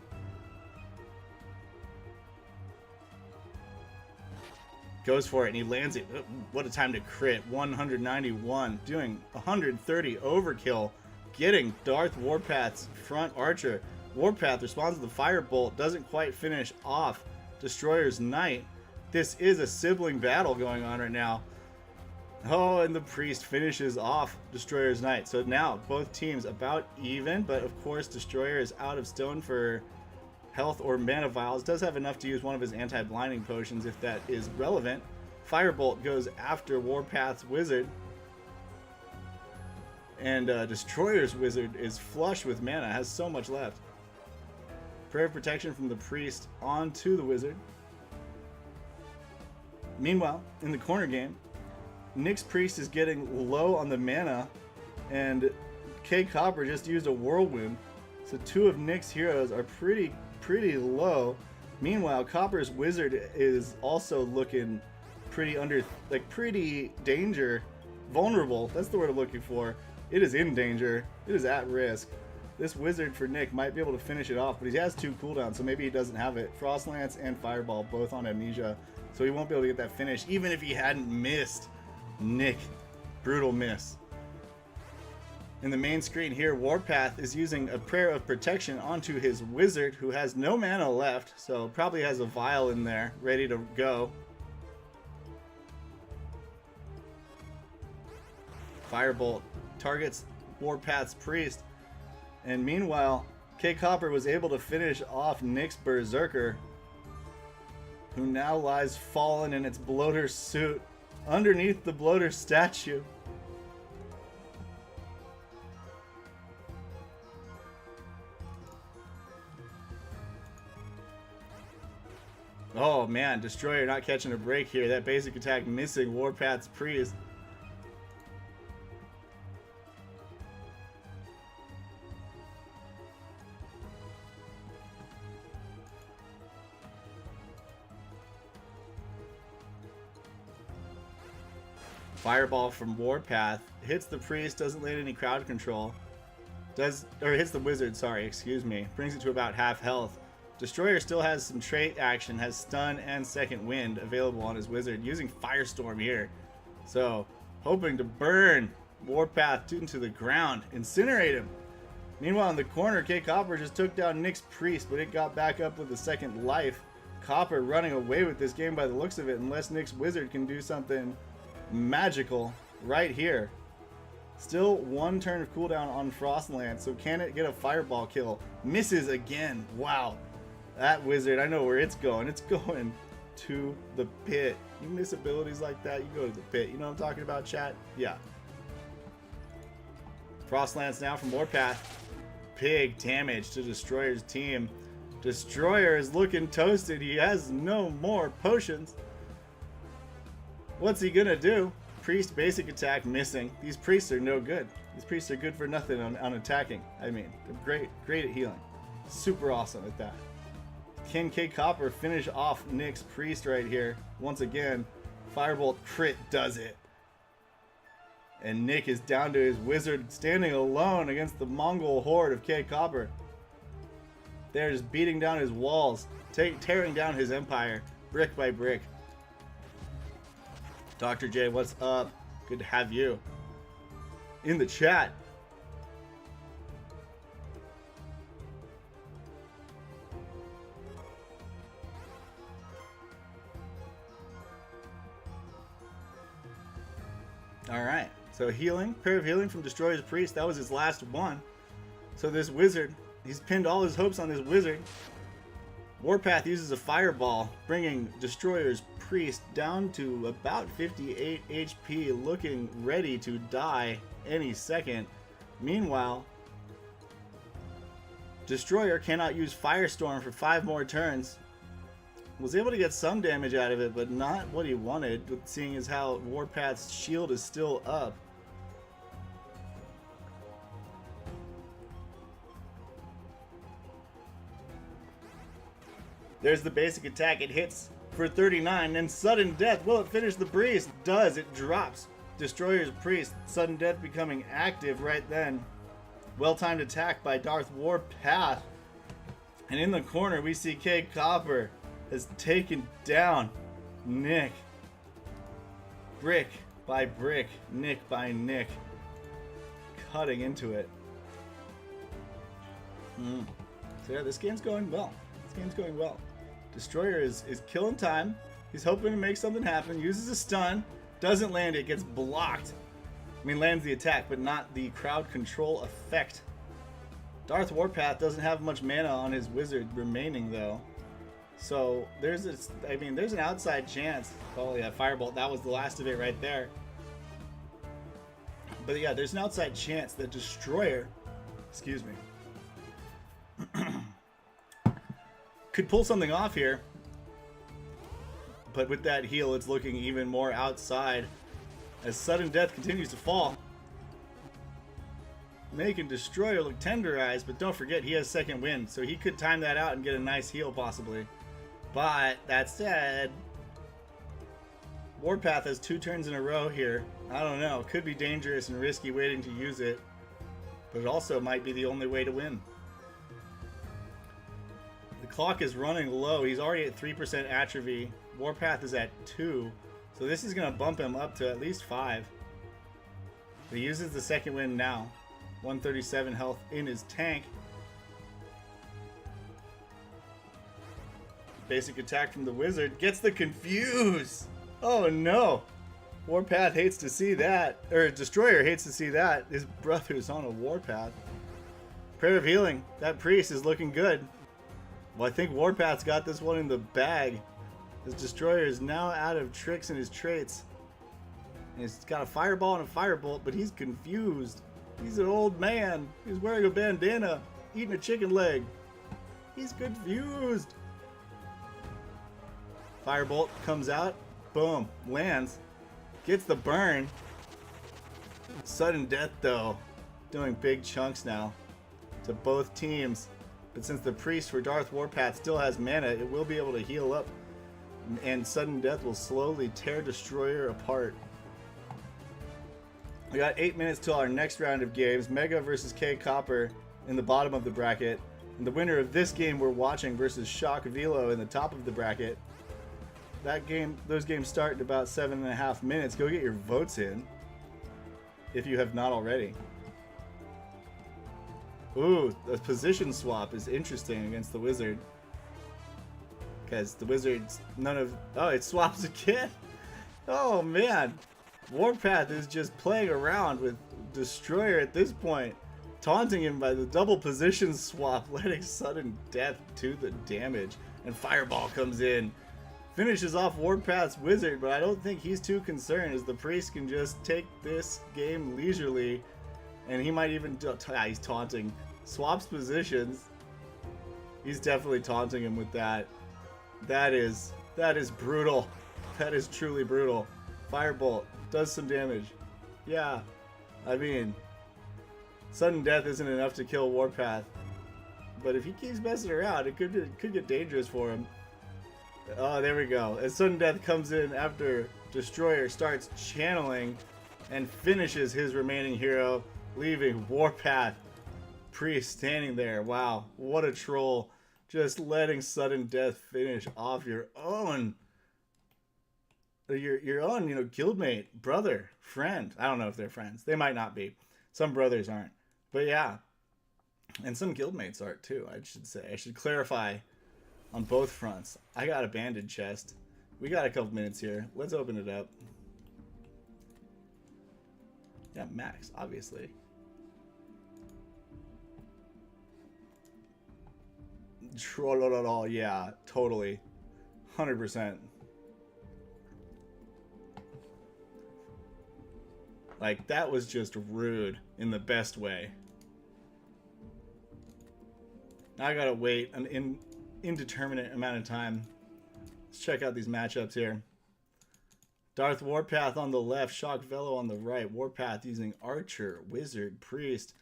Goes for it and he lands it. What a time to crit. 191, doing 130 overkill, getting Darth Warpath's front Archer. Warpath responds to the Firebolt, doesn't quite finish off Destroyer's Knight. This is a sibling battle going on right now. Oh, and the Priest finishes off Destroyer's Knight. So now both teams about even, but of course Destroyer is out of stone for health or mana vials. Does have enough to use one of his anti-blinding potions if that is relevant. Firebolt goes after Warpath's Wizard. And Destroyer's Wizard is flush with mana, has so much left. Prayer of Protection from the Priest onto the Wizard. Meanwhile, in the corner game, Nick's Priest is getting low on the mana, and K Copper just used a Whirlwind. So 2 of Nick's heroes are pretty low. Meanwhile, Copper's Wizard is also looking pretty danger, vulnerable. That's the word I'm looking for. It is in danger. It is at risk. This Wizard for Nick might be able to finish it off, but he has 2 cooldowns, so maybe he doesn't have it. Frost Lance and Fireball both on Amnesia, so he won't be able to get that finish, even if he hadn't missed. Nick, brutal miss. In the main screen here, Warpath is using a Prayer of Protection onto his Wizard, who has no mana left, so probably has a vial in there ready to go. Firebolt targets Warpath's Priest, and meanwhile, K Copper was able to finish off Nick's Berserker, who now lies fallen in its bloater suit underneath the bloater statue. Oh man, Destroyer not catching a break here. That basic attack missing Warpath's Priest. Fireball from Warpath hits the Priest, doesn't land any crowd control. Hits the Wizard, sorry, excuse me. Brings it to about half health. Destroyer still has some trait action, has stun and second wind available on his Wizard, using Firestorm here. So, hoping to burn Warpath into the ground, incinerate him. Meanwhile, in the corner, K Copper just took down Nick's Priest, but it got back up with a second life. Copper running away with this game by the looks of it, unless Nick's Wizard can do something magical right here. Still 1 turn of cooldown on Frost Lance, so can it get a Fireball kill? Misses again. Wow. That Wizard, I know where it's going. It's going to the pit. You miss abilities like that, you go to the pit. You know what I'm talking about, chat? Yeah. Frost Lance now from Warpath. Big damage to Destroyer's team. Destroyer is looking toasted. He has no more potions. What's he gonna do? Priest basic attack missing. These priests are no good. These priests are good for nothing on attacking. I mean, they're great at healing. Super awesome at that. Can K Copper finish off Nick's priest right here? Once again, Firebolt crit does it. And Nick is down to his wizard standing alone against the Mongol horde of K Copper. They're just beating down his walls, tearing down his empire, brick by brick. Dr. J, what's up? Good to have you in the chat. Alright, so healing, prayer of healing from Destroyer's Priest. That was his last one. So this wizard, he's pinned all his hopes on this wizard. Warpath uses a fireball, bringing Destroyer's Priest down to about 58 HP, looking ready to die any second. Meanwhile, Destroyer cannot use Firestorm for 5 more turns. Was able to get some damage out of it, but not what he wanted, seeing as how Warpath's shield is still up. There's the basic attack. It hits for 39, and sudden death. Will it finish the priest? Does. It drops Destroyer's Priest. Sudden death becoming active right then. Well-timed attack by Darth Warpath. And in the corner, we see K Copper has taken down Nick. Brick by brick, Nick by Nick. Cutting into it. So yeah, this game's going well. This game's going well. Destroyer is killing time. He's hoping to make something happen. Uses a stun. Doesn't land it. Gets blocked. I mean, lands the attack, but not the crowd control effect. Darth Warpath doesn't have much mana on his wizard remaining, though. So there's an outside chance. Oh yeah, Firebolt. That was the last of it right there. But yeah, there's an outside chance that Destroyer, excuse me, could pull something off here. But with that heal, it's looking even more outside as sudden death continues to fall, making Destroyer look tenderized. But don't forget, he has second wind, so he could time that out and get a nice heal possibly. But that said, Warpath has 2 turns in a row here. I don't know. Could be dangerous and risky waiting to use it, but it also might be the only way to win. The clock is running low. He's already at 3% atrophy. Warpath is at 2, so this is going to bump him up to at least 5. He uses the second wind now. 137 health in his tank. Basic attack from the wizard. Gets the confuse. Oh no. Warpath hates to see that. Or Destroyer hates to see that. His brother's on a Warpath. Prayer of healing. That priest is looking good. Well, I think Warpath's got this one in the bag. His Destroyer is now out of tricks in his traits. And he's got a fireball and a firebolt, but he's confused. He's an old man. He's wearing a bandana, eating a chicken leg. He's confused. Firebolt comes out. Boom. Lands. Gets the burn. Sudden death, though. Doing big chunks now to both teams. But since the priest for Darth Warpath still has mana, it will be able to heal up. And sudden death will slowly tear Destroyer apart. We got 8 minutes till our next round of games. Mega versus K Copper in the bottom of the bracket. And the winner of this game we're watching versus Shock Velo in the top of the bracket. Those games start in about 7.5 minutes. Go get your votes in if you have not already. Ooh, the position swap is interesting against the wizard. Because the wizard's oh, it swaps again. Oh man. Warpath is just playing around with Destroyer at this point, taunting him by the double position swap, letting sudden death to the damage. And Fireball comes in, finishes off Warpath's wizard, but I don't think he's too concerned, as the priest can just take this game leisurely, and he might even he's taunting, swaps positions. He's definitely taunting him with that. That is brutal. That is truly brutal. Firebolt does some damage. Yeah, I mean, sudden death isn't enough to kill Warpath, but if he keeps messing around, it could get dangerous for him. Oh, there we go. As sudden death comes in after Destroyer starts channeling and finishes his remaining hero, leaving Warpath Priest standing there. Wow, what a troll. Just letting sudden death finish off your own, guildmate, brother, friend. I don't know if they're friends. They might not be. Some brothers aren't. But yeah. And some guildmates aren't too, I should say. I should clarify on both fronts. I got a banded chest. We got a couple minutes here. Let's open it up. Yeah, max, obviously. Yeah, totally. 100%. Like, that was just rude in the best way. Now I gotta wait an indeterminate amount of time. Let's check out these matchups here. Darth Warpath on the left, Shock Velo on the right. Warpath using Archer, Wizard, Priest.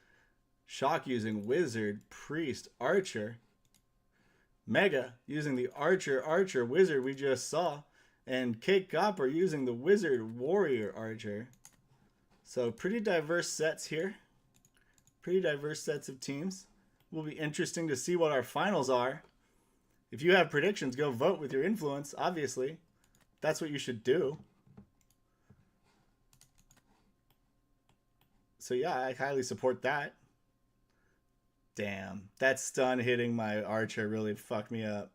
Shock using Wizard, Priest, Archer. Mega using the Archer, Wizard we just saw. And Cake Copper using the Wizard, Warrior, Archer. So pretty diverse sets here. Pretty diverse sets of teams. Will be interesting to see what our finals are. If you have predictions, go vote with your influence, obviously. That's what you should do. So yeah, I highly support that. Damn, that stun hitting my Archer really fucked me up.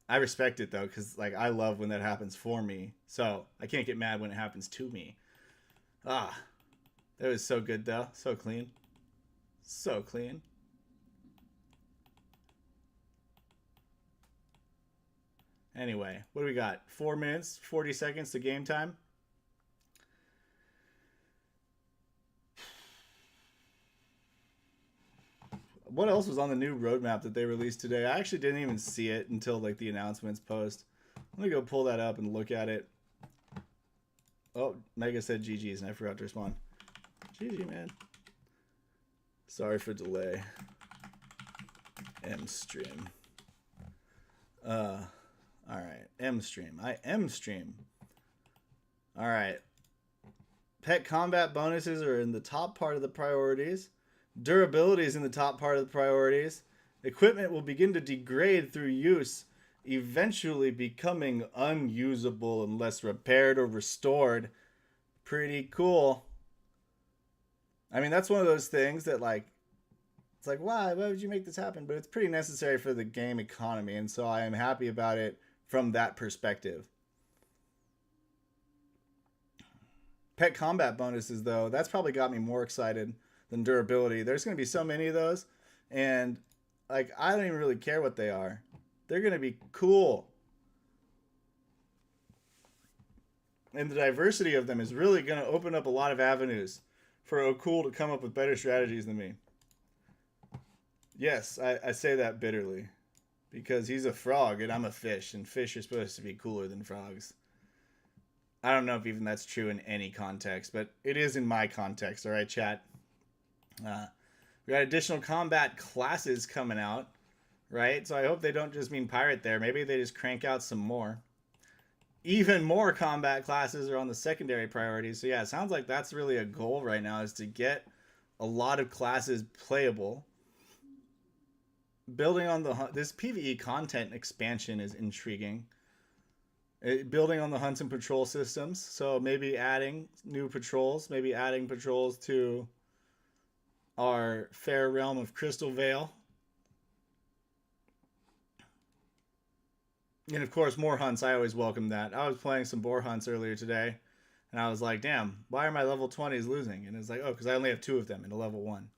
I respect it though, because like I love when that happens for me. So I can't get mad when it happens to me. Ah, that was so good though. So clean. So clean. Anyway, what do we got? 4 minutes, 40 seconds to game time. What else was on the new roadmap that they released today? I actually didn't even see it until like the announcements post. Let me go pull that up and look at it. Oh, Mega said GG's and I forgot to respond. GG, man. Sorry for delay. M-stream. Alright, M-stream. I M-stream. Alright. Pet combat bonuses are in the top part of the priorities. Durability is in the top part of the priorities. Equipment will begin to degrade through use, eventually becoming unusable unless repaired or restored. Pretty cool. I mean, that's one of those things that, like, it's like, why would you make this happen? But it's pretty necessary for the game economy, and so I am happy about it from that perspective. Pet combat bonuses, though, that's probably got me more excited than durability. There's going to be so many of those, and like I don't even really care what they are. They're going to be cool. And the diversity of them is really going to open up a lot of avenues for O'Cool to come up with better strategies than me. Yes, I say that bitterly. Because he's a frog and I'm a fish, and fish are supposed to be cooler than frogs. I don't know if even that's true in any context, but it is in my context, alright, chat? We got additional combat classes coming out, right? So I hope they don't just mean pirate there. Maybe they just crank out some more. Even more combat classes are on the secondary priorities. So yeah, it sounds like that's really a goal right now, is to get a lot of classes playable. Building on this PvE content expansion is intriguing. Building on the hunt and patrol systems. So maybe adding new patrols. Maybe adding patrols to our fair realm of Crystal Vale. And of course, more hunts. I always welcome that. I was playing some boar hunts earlier today, and I was like, damn, why are my level 20s losing? And it's like, oh, because I only have 2 of them in a level 1.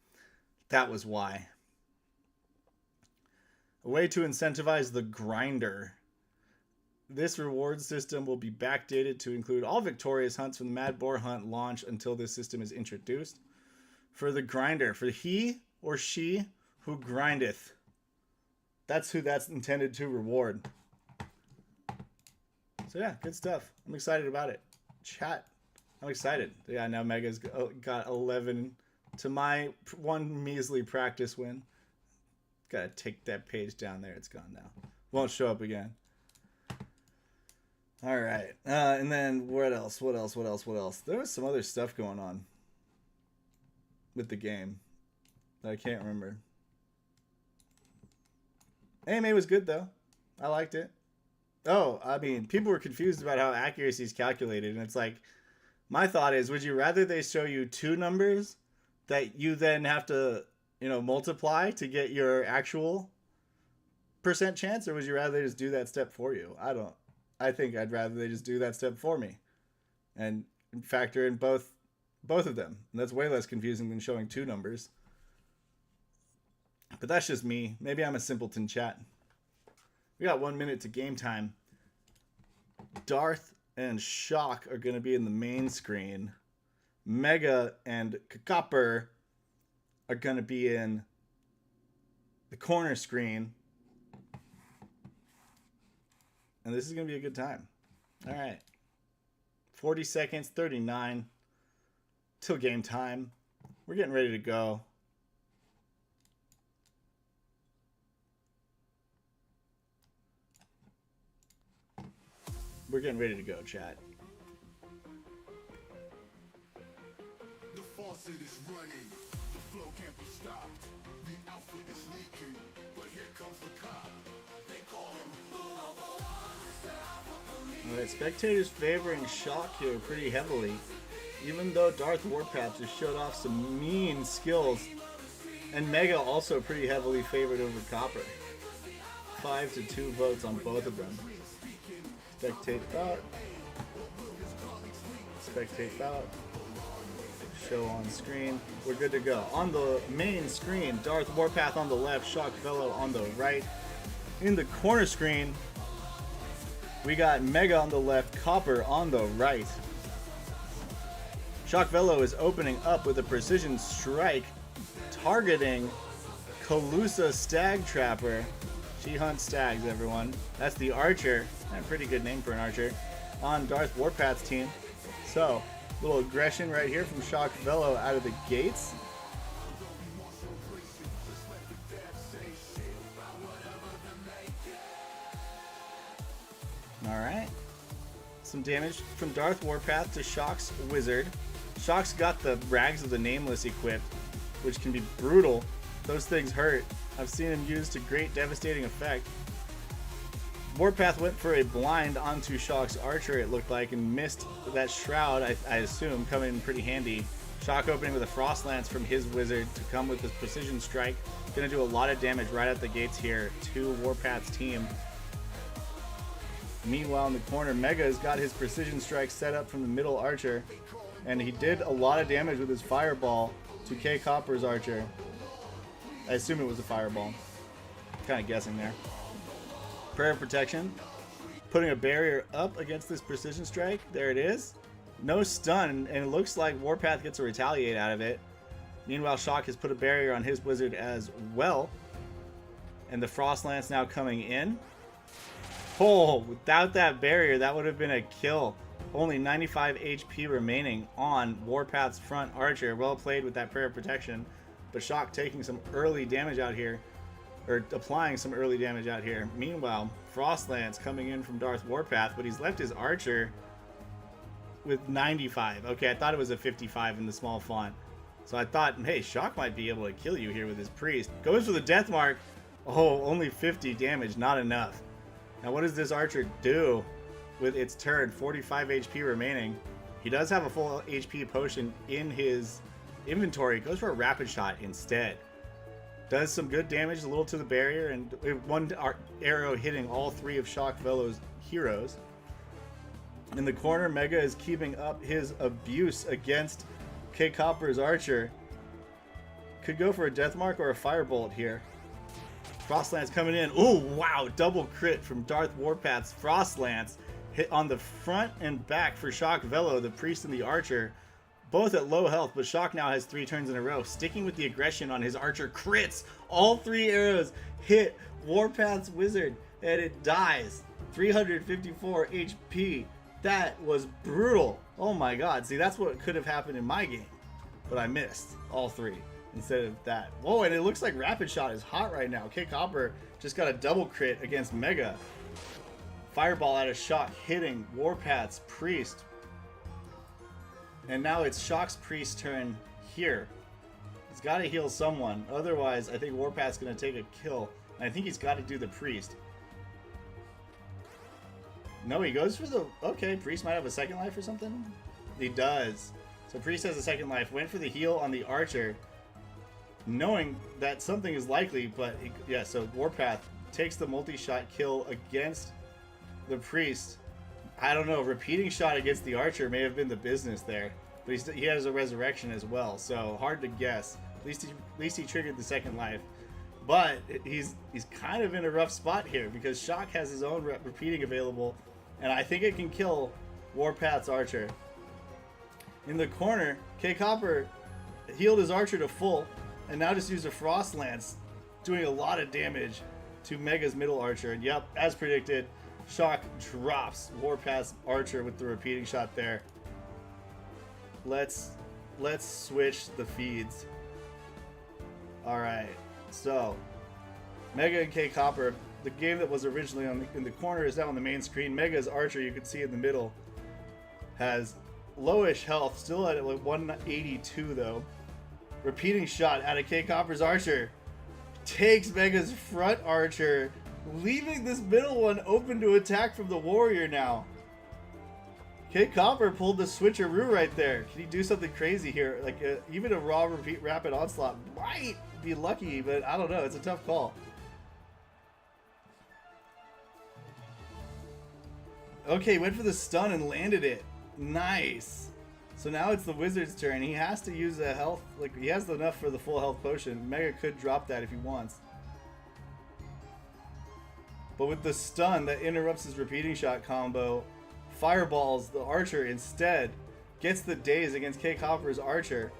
That was why. A way to incentivize the grinder. This reward system will be backdated to include all victorious hunts from the Mad Boar Hunt launch until this system is introduced. For the grinder, for he or she who grindeth. that's who that's intended to reward. So yeah, good stuff. I'm excited about it. Chat, I'm excited. Yeah, now Mega's got 11 to my one measly practice win. Gotta take that page down there. It's gone now. Won't show up again. All right. And then what else? There was some other stuff going on with the game that I can't remember. AMA was good though. I liked it. Oh, I mean, people were confused about how accuracy is calculated, and it's like, my thought is, would you rather they show you two numbers that you then have to, multiply to get your actual percent chance, or would you rather they just do that step for you? I think I'd rather they just do that step for me and factor in both of them. And that's way less confusing than showing two numbers. But that's just me. Maybe I'm a simpleton, chat. We got 1 minute to game time. Darth and Shock are going to be in the main screen. Mega and Copper are going to be in the corner screen. And this is going to be a good time. All right. 40 seconds, 39 till game time. We're getting ready to go. We're getting ready to go, chat. The faucet is running. The flow can't be stopped. The outfit is leaking. But here comes the cop. They call him. Alright, spectators favoring Shock here pretty heavily. Even though Darth Warpath just showed off some mean skills. And Mega also pretty heavily favored over Copper. 5-2 votes on both of them. Spectate bout. Spectate bout. Show on screen. We're good to go. On the main screen, Darth Warpath on the left, Shock Fellow on the right. In the corner screen, we got Mega on the left, Copper on the right. Shock Fellow is opening up with a precision strike, targeting Calusa Stag Trapper. She hunts stags, everyone. That's the archer. A pretty good name for an archer. On Darth Warpath's team. So, little aggression right here from Shock Fellow out of the gates. Alright. Some damage from Darth Warpath to Shock's Wizard. Shock's got the Rags of the Nameless equipped, which can be brutal. Those things hurt. I've seen him used to great devastating effect. Warpath went for a blind onto Shock's Archer, it looked like, and missed that Shroud, I assume, coming in pretty handy. Shock opening with a Frost Lance from his Wizard to come with this Precision Strike. Gonna do a lot of damage right out the gates here to Warpath's team. Meanwhile, in the corner, Mega's got his Precision Strike set up from the middle Archer, and he did a lot of damage with his Fireball to K Copper's Archer. I assume it was a Fireball. Kind of guessing there. Prayer of Protection. Putting a barrier up against this Precision Strike. There it is. No stun, and it looks like Warpath gets a retaliate out of it. Meanwhile, Shock has put a barrier on his Wizard as well. And the Frost Lance now coming in. Oh, without that barrier, that would have been a kill. Only 95 HP remaining on Warpath's front Archer. Well played with that Prayer of Protection. But Shock taking some early damage out here. Or applying some early damage out here. Meanwhile, Frost Lance coming in from Darth Warpath. But he's left his Archer with 95. Okay, I thought it was a 55 in the small font. So I thought, hey, Shock might be able to kill you here with his Priest. Goes for the Death Mark. Oh, only 50 damage. Not enough. Now what does this Archer do with its turn? 45 HP remaining. He does have a full HP potion in his inventory. Goes for a Rapid Shot instead. Does some good damage, a little to the barrier, and one arrow hitting all three of Shock Fellow's heroes. In the corner, Mega is keeping up his abuse against K Copper's Archer. Could go for a Death Mark or a Firebolt here. Frost Lance coming in. Oh, wow. Double crit from Darth Warpath's Frost Lance. Hit on the front and back for Shock Velo, the Priest and the Archer. both at low health, but Shock now has 3 turns in a row, sticking with the aggression on his archer. Crits! All 3 arrows hit Warpath's wizard, and it dies. 354 HP. That was brutal. Oh my god. See, that's what could have happened in my game, but I missed all 3 instead of that. Whoa, and it looks like Rapid Shot is hot right now. K Copper just got a double crit against Mega. Fireball out of Shock hitting Warpath's Priest. And now it's Shock's Priest turn here. He's got to heal someone. Otherwise, I think Warpath's going to take a kill. And I think he's got to do the Priest. No, he goes for the... Okay, Priest might have a second life or something? He does. So Priest has a second life. Went for the heal on the Archer, knowing that something is likely, but... yeah, so Warpath takes the multi-shot kill against the Priest. I don't know, repeating shot against the Archer may have been the business there, but he has a resurrection as well, so hard to guess. At least he triggered the second life, but he's kind of in a rough spot here because Shock has his own repeating available, and I think it can kill Warpath's Archer. In the corner, K Copper healed his Archer to full, and now just used a Frost Lance, doing a lot of damage to Mega's middle Archer. And yep, as predicted, Shock drops Warpath's Archer with the repeating shot there. Let's switch the feeds. Alright, so Mega and K Copper, the game that was originally in the corner is now on the main screen. Mega's Archer, you can see in the middle, has lowish health, still at like 182 though. Repeating shot out of K Copper's Archer takes Mega's front Archer, leaving this middle one open to attack from the warrior now. K Copper pulled the switcheroo right there. Can he do something crazy here? Like even a raw rapid onslaught might be lucky, but I don't know. It's a tough call. Okay, went for the stun and landed it. Nice. So now it's the wizard's turn. He has to use a health, like he has enough for the full health potion. Mega could drop that if he wants. But with the stun that interrupts his repeating shot combo, fireballs the Archer instead, gets the daze against K Copper's Archer,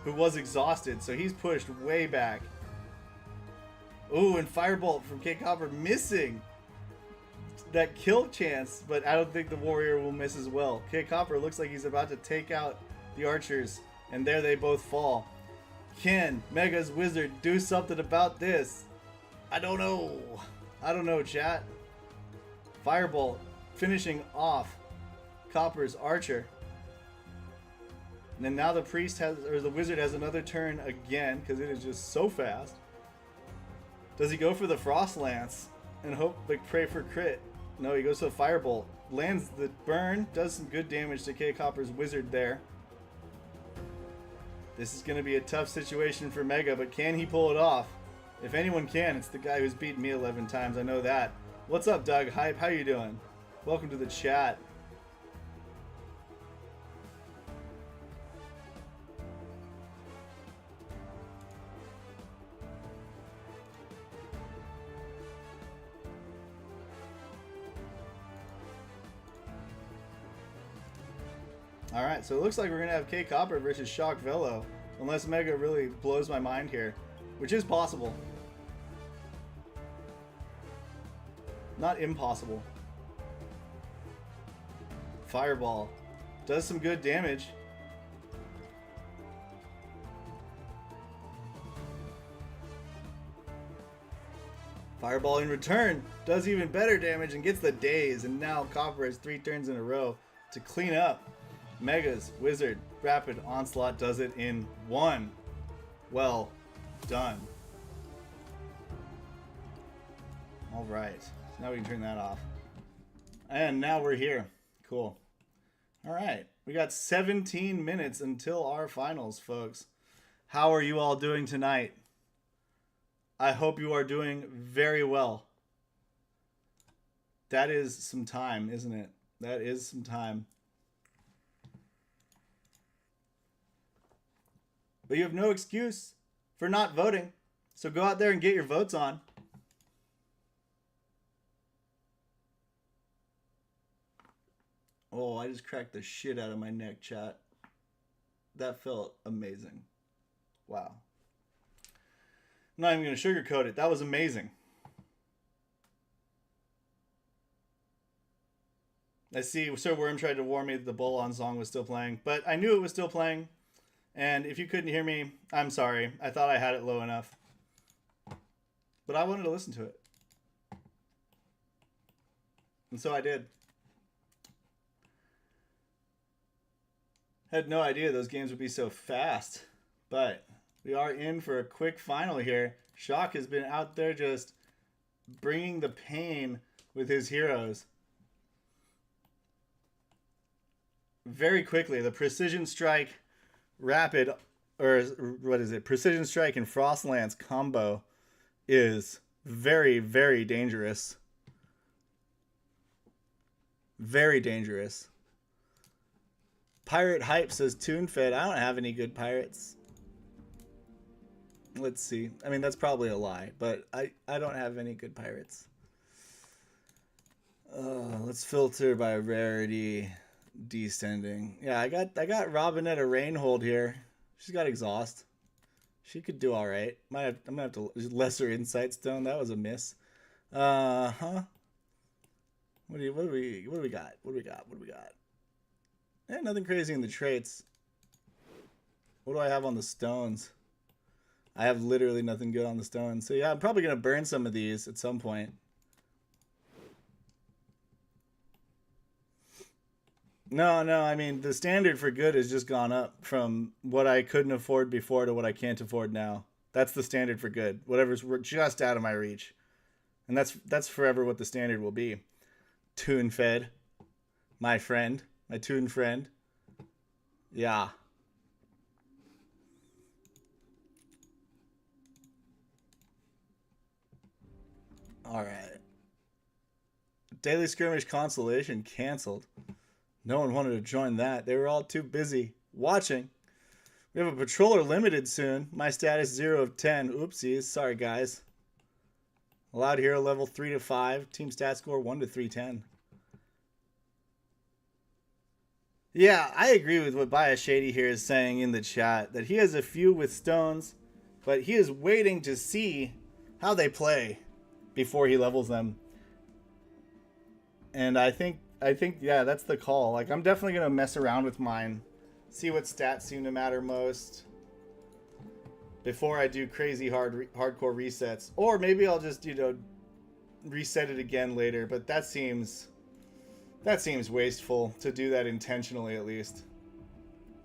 who was exhausted, so he's pushed way back. Ooh, and Firebolt from K Copper missing that kill chance, but I don't think the warrior will miss as well. K Copper looks like he's about to take out the archers, and there they both fall. Can Mega's wizard do something about this? I don't know. I don't know, chat. Firebolt finishing off Copper's Archer. And then now the priest has, or the wizard has another turn again, because it is just so fast. Does he go for the Frost Lance and hope, like, pray for crit? No, he goes to the Firebolt. Lands the burn, does some good damage to K Copper's wizard there. This is going to be a tough situation for Mega, but can he pull it off? If anyone can, it's the guy who's beaten me 11 times. I know that. What's up, Doug Hype? How you doing? Welcome to the chat. Alright, so it looks like we're going to have K Copper versus Shock Velo, unless Mega really blows my mind here, which is possible. Not impossible. Fireball does some good damage. Fireball in return does even better damage and gets the daze, and now Copper has 3 turns in a row to clean up. Mega's wizard rapid onslaught does it in 1. Well done. Alright, so now we can turn that off. And now we're here. Cool. Alright, we got 17 minutes until our finals, folks. How are you all doing tonight? I hope you are doing very well. That is some time, isn't it? That is some time. But you have no excuse for not voting. So go out there and get your votes on. Oh, I just cracked the shit out of my neck, chat. That felt amazing. Wow. I'm not even going to sugarcoat it. That was amazing. I see Sir Worm tried to warn me that the Bull On song was still playing, but I knew it was still playing. And if you couldn't hear me, I'm sorry. I thought I had it low enough. But I wanted to listen to it. And so I did. Had no idea those games would be so fast. But we are in for a quick final here. Shock has been out there just bringing the pain with his heroes. Very quickly, the Precision Strike Rapid, or what is it? Precision Strike and Frostlance combo is very, very dangerous. Very dangerous. Pirate Hype says TuneFed. I don't have any good pirates. Let's see. I mean, that's probably a lie, but I don't have any good pirates. Let's filter by rarity, descending. Yeah, I got Robinetta Rainhold here. She's got exhaust. She could do all right. I'm gonna have to lesser insight stone. That was a miss. What do we got? What do we got? Nothing crazy in the traits. What do I have on the stones? I have literally nothing good on the stones. So yeah, I'm probably going to burn some of these at some point. No, I mean, the standard for good has just gone up from what I couldn't afford before to what I can't afford now. That's the standard for good. Whatever's just out of my reach. And that's forever what the standard will be. Tune fed. My friend. My tune friend. Yeah. All right. Daily Skirmish Consolation canceled. No one wanted to join that. They were all too busy watching. We have a Patroller Limited soon. My status 0 of 10. Oopsies. Sorry, guys. Allowed hero level 3 to 5. Team stat score 1 to 310. Yeah, I agree with what Bias Shady here is saying in the chat, that he has a few with stones, but he is waiting to see how they play before he levels them. And I think yeah, that's the call. Like, I'm definitely going to mess around with mine, see what stats seem to matter most before I do crazy hardcore resets. Or maybe I'll just, reset it again later, but that seems wasteful to do that intentionally, at least.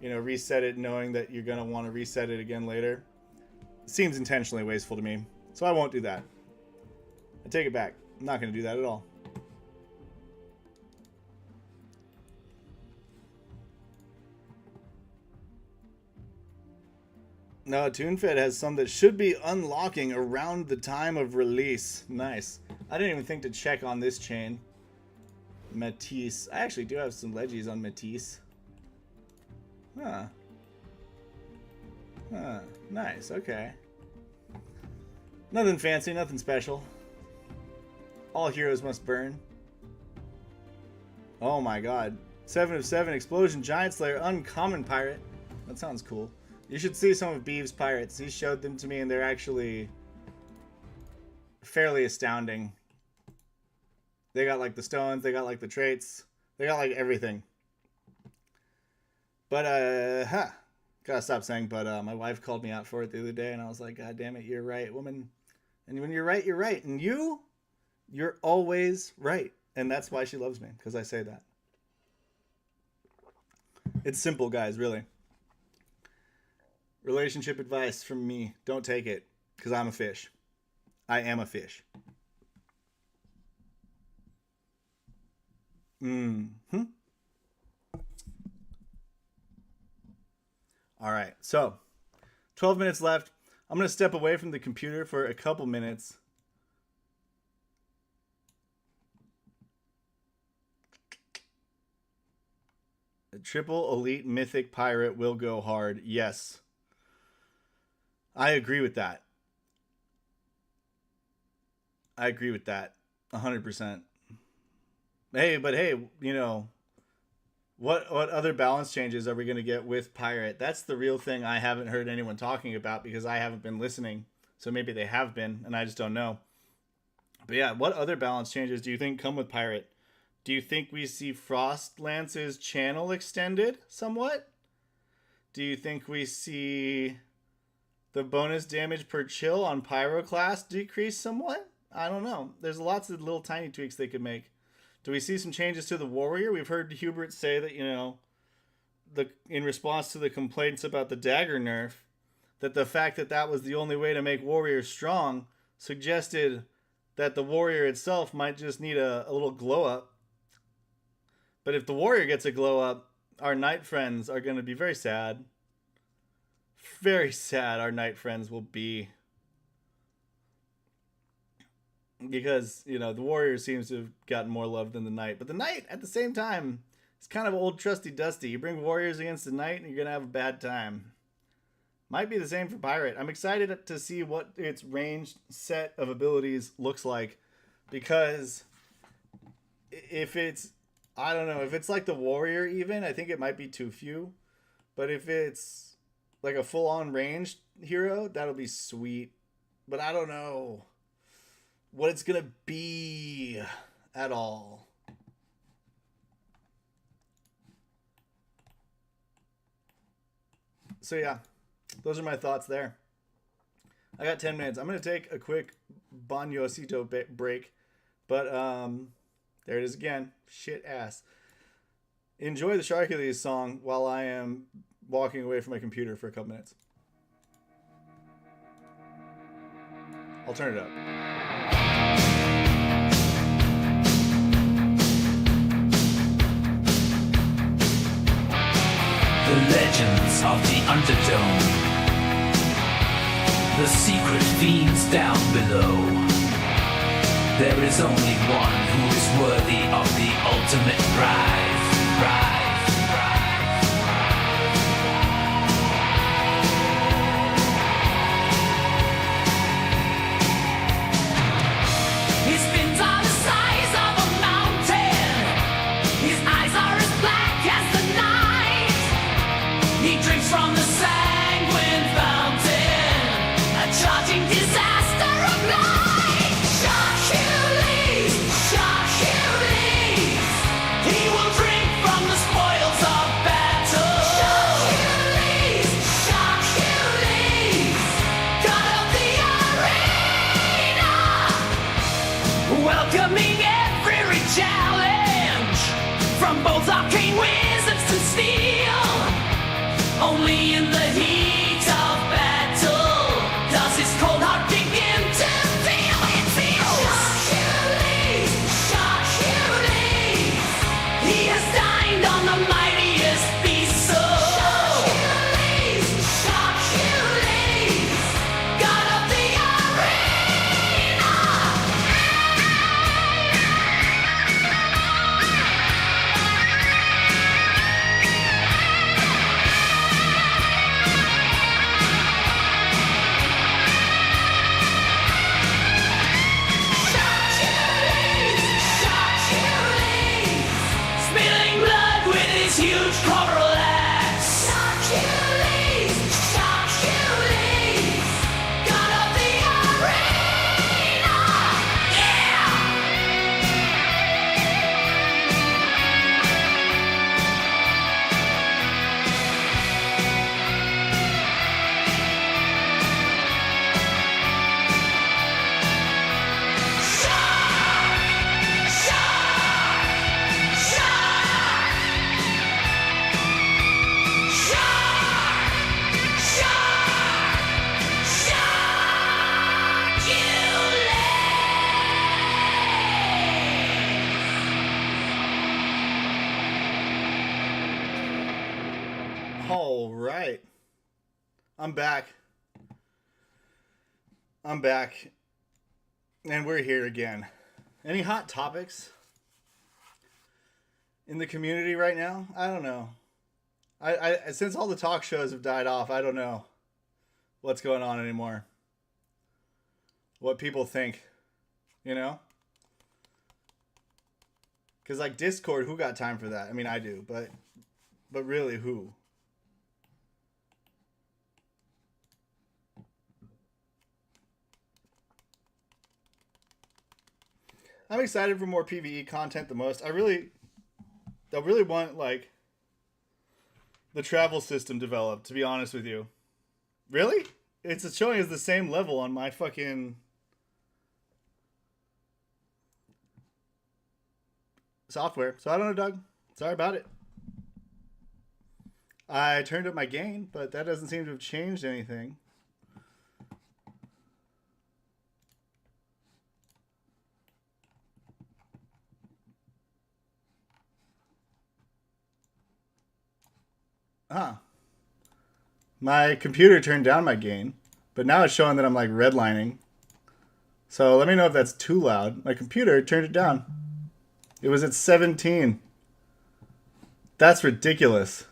Reset it knowing that you're going to want to reset it again later. Seems intentionally wasteful to me. So I won't do that. I take it back. I'm not going to do that at all. No, TuneFed has some that should be unlocking around the time of release. Nice. I didn't even think to check on this chain. Matisse. I actually do have some leggies on Matisse. Huh. Nice. Okay. Nothing fancy, nothing special. All heroes must burn. Oh my god. 7 of 7 Explosion Giant Slayer Uncommon Pirate. That sounds cool. You should see some of Beave's pirates. He showed them to me and they're actually fairly astounding. They got like the stones, they got like the traits, they got like everything. But gotta stop saying but. My wife called me out for it the other day and I was like, God damn it, you're right, woman. And when you're right, you're right. And you're always right. And that's why she loves me, because I say that. It's simple, guys, really. Relationship advice from me. Don't take it, because I'm a fish. I am a fish. All right, so 12 minutes left. I'm going to step away from the computer for a couple minutes. A triple elite mythic pirate will go hard. Yes. I agree with that. I agree with that. 100%. Hey, but hey, What other balance changes are we going to get with Pirate? That's the real thing I haven't heard anyone talking about because I haven't been listening. So maybe they have been, and I just don't know. But yeah, what other balance changes do you think come with Pirate? Do you think we see Frostlance's channel extended somewhat? Do you think we see the bonus damage per chill on Pyroclast decrease somewhat? I don't know. There's lots of little tiny tweaks they could make. Do we see some changes to the Warrior? We've heard Hubert say that, in response to the complaints about the dagger nerf, that the fact that that was the only way to make Warrior strong suggested that the Warrior itself might just need a little glow up. But if the Warrior gets a glow up, our Knight friends are going to be very sad. Very sad our Knight friends will be. Because, the Warrior seems to have gotten more love than the Knight. But the Knight, at the same time, is kind of old trusty dusty. You bring Warriors against the Knight and you're going to have a bad time. Might be the same for Pirate. I'm excited to see what its ranged set of abilities looks like. Because if it's, I don't know, if it's like the Warrior even, I think it might be too few. But if it's like a full-on ranged hero, that'll be sweet. But I don't know what it's gonna be at all. So yeah, those are my thoughts there. I got 10 minutes. I'm gonna take a quick Banyosito break, but there it is again. Shit ass. Enjoy the Sharkules song while I am walking away from my computer for a couple minutes. I'll turn it up. The legends of the Underdome. The secret fiends down below. There is only one who is worthy of the ultimate prize. His fins are the size of a mountain. His eyes are as black as the night. He drinks from the sanguine fountain, a charging disaster of light. Sharkules, Sharkules, he will drink from the spoils of battle. Sharkules, Sharkules, god of the arena, welcoming every challenge from both arcane wizards to steel. Only in the heat of battle does his cold heart begin to feel. It feels. Sharkules, Sharkules, he has dined on the mightiest beast. So Sharkules, Sharkules, god of the arena. Spilling blood with his huge coral axe. Sharkules, Sharkules, god of the arena. Yeah! All right. I'm back. And we're here again. Any hot topics in the community right now? I don't know. I since all the talk shows have died off, I don't know what's going on anymore. What people think, Because like Discord, who got time for that? I mean, I do, but really, who? I'm excited for more PvE content the most. I really want like the travel system developed, to be honest with you. Really? It's showing as the same level on my fucking software. So I don't know, Doug. Sorry about it. I turned up my gain, but that doesn't seem to have changed anything. Huh. My computer turned down my gain, but now it's showing that I'm like redlining. So let me know if that's too loud. My computer turned it down. It was at 17. That's ridiculous.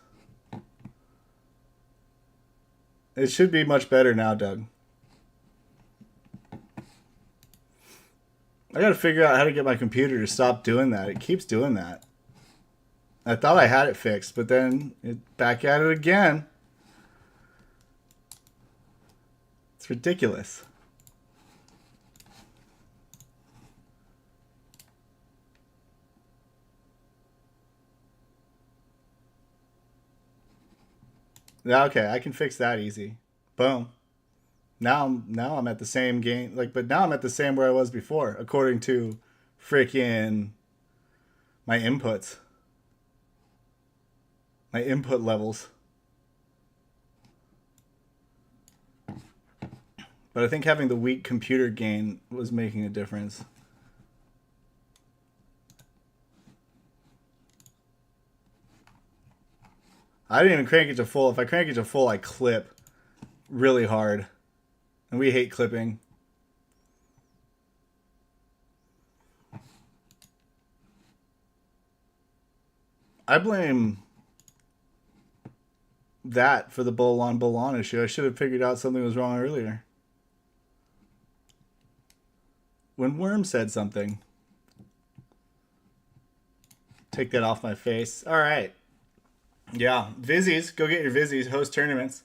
It should be much better now, Doug. I gotta figure out how to get my computer to stop doing that. It keeps doing that. I thought I had it fixed, but then back at it again. It's ridiculous. Yeah, okay, I can fix that easy. Boom. Now I'm at the same game, but now I'm at the same where I was before, according to freaking my inputs. My input levels. But I think having the weak computer gain was making a difference. I didn't even crank it to full. If I crank it to full, I clip really hard. And we hate clipping. I blame that for the Bolon issue. I should have figured out something was wrong earlier. When Worm said something. Take that off my face. All right. Yeah, Vizzies. Go get your Vizzies. Host tournaments.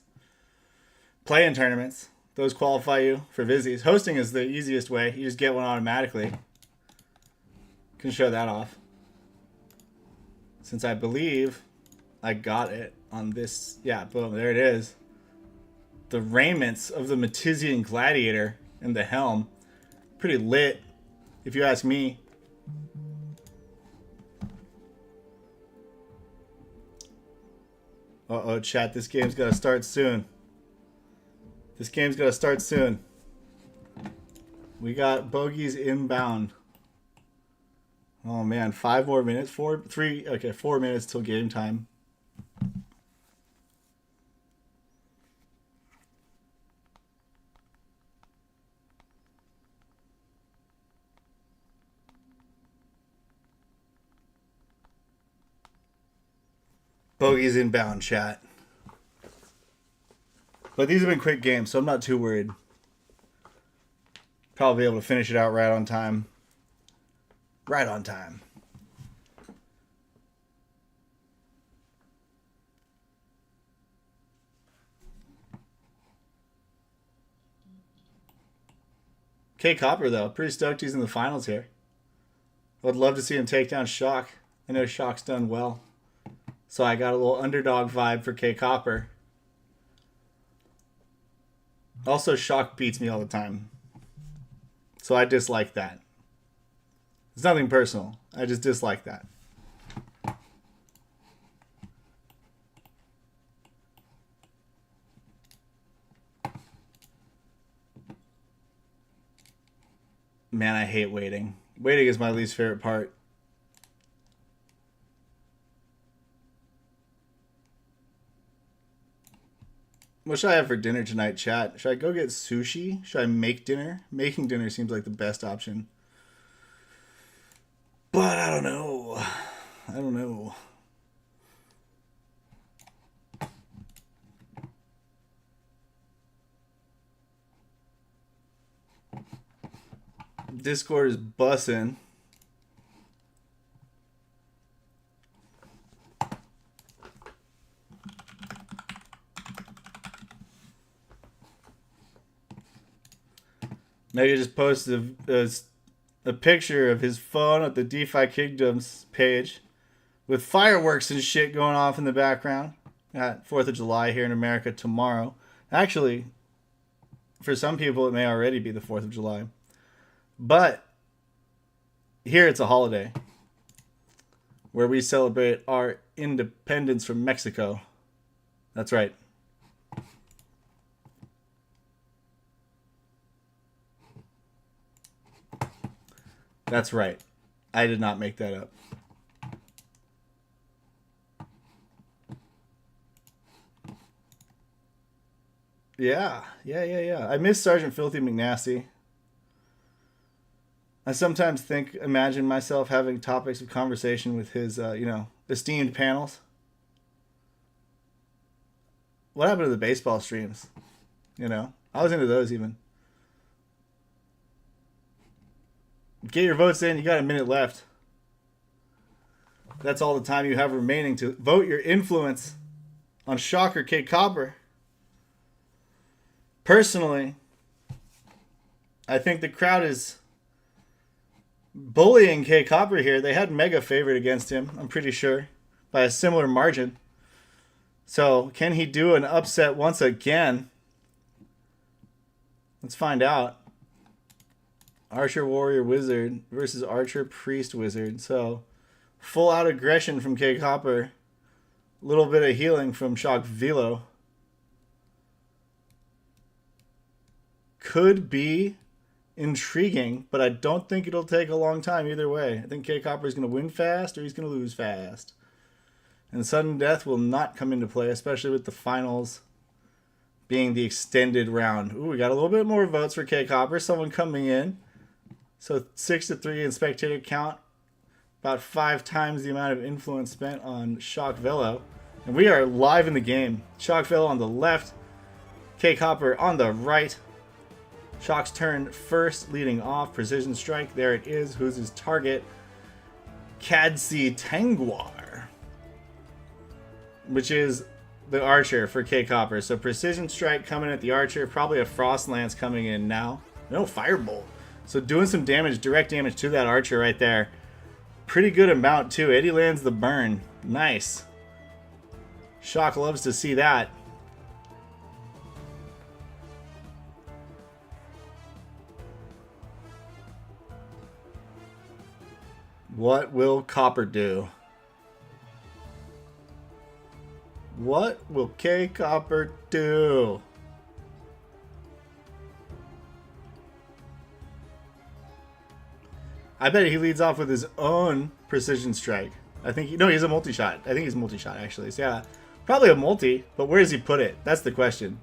Play in tournaments. Those qualify you for Vizzies. Hosting is the easiest way. You just get one automatically. Can show that off. Since I believe I got it on this. Yeah, boom. There it is. The raiments of the Matizian gladiator and the helm. Pretty lit, if you ask me. Uh-oh, chat. This game's got to start soon. This game's got to start soon. We got bogeys inbound. Oh, man. 5 more minutes. 4 minutes till game time. Bogeys inbound, chat. But these have been quick games, so I'm not too worried. Probably able to finish it out right on time. Right on time. K Copper, though. Pretty stoked he's in the finals here. I would love to see him take down Shock. I know Shock's done well. So I got a little underdog vibe for K Copper. Also, Shock beats me all the time. So I dislike that. It's nothing personal. I just dislike that. Man, I hate waiting. Waiting is my least favorite part. What should I have for dinner tonight, chat? Should I go get sushi? Should I make dinner? Making dinner seems like the best option. But I don't know. I don't know. Discord is bussin'. Now you just posted a picture of his phone at the DeFi Kingdoms page with fireworks and shit going off in the background. Got 4th of July here in America tomorrow. Actually, for some people it may already be the 4th of July. But here it's a holiday where we celebrate our independence from Mexico. That's right. That's right. I did not make that up. Yeah. I miss Sergeant Filthy McNasty. I sometimes imagine myself having topics of conversation with his, esteemed panels. What happened to the baseball streams? I was into those even. Get your votes in. You got a minute left. That's all the time you have remaining to vote your influence on Shocker K Copper. Personally, I think the crowd is bullying K Copper here. They had Mega favored against him, I'm pretty sure, by a similar margin. So, can he do an upset once again? Let's find out. Archer Warrior Wizard versus Archer Priest Wizard. So, full out aggression from K Copper. A little bit of healing from Shock Velo. Could be intriguing, but I don't think it'll take a long time either way. I think K Copper is going to win fast or he's going to lose fast. And sudden death will not come into play, especially with the finals being the extended round. Ooh, we got a little bit more votes for K Copper. Someone coming in. So 6-3 in spectator count. About 5 times the amount of influence spent on Shock Velo. And we are live in the game. Shock Velo on the left. K Copper on the right. Shock's turn first, leading off. Precision strike. There it is. Who's his target? Kadsi Tengwar, which is the archer for K Copper. So precision strike coming at the archer. Probably a frost lance coming in now. No, firebolt. So doing some damage, direct damage to that archer right there. Pretty good amount too. Eddie lands the burn. Nice. Shock loves to see that. What will Copper do? What will K Copper do? I bet he leads off with his own precision strike. I think he's a multi-shot. I think he's multi-shot actually. So yeah, probably a multi, but where does he put it? That's the question.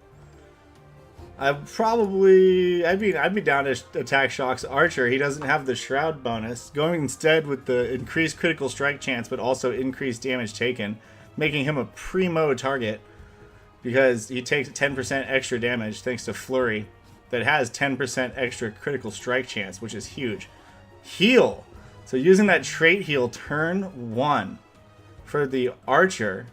I'd be down to attack Shock's archer. He doesn't have the shroud bonus. Going instead with the increased critical strike chance, but also increased damage taken, making him a primo target because he takes 10% extra damage thanks to Flurry that has 10% extra critical strike chance, which is huge. Heal. So using that trait heal turn 1 for the archer.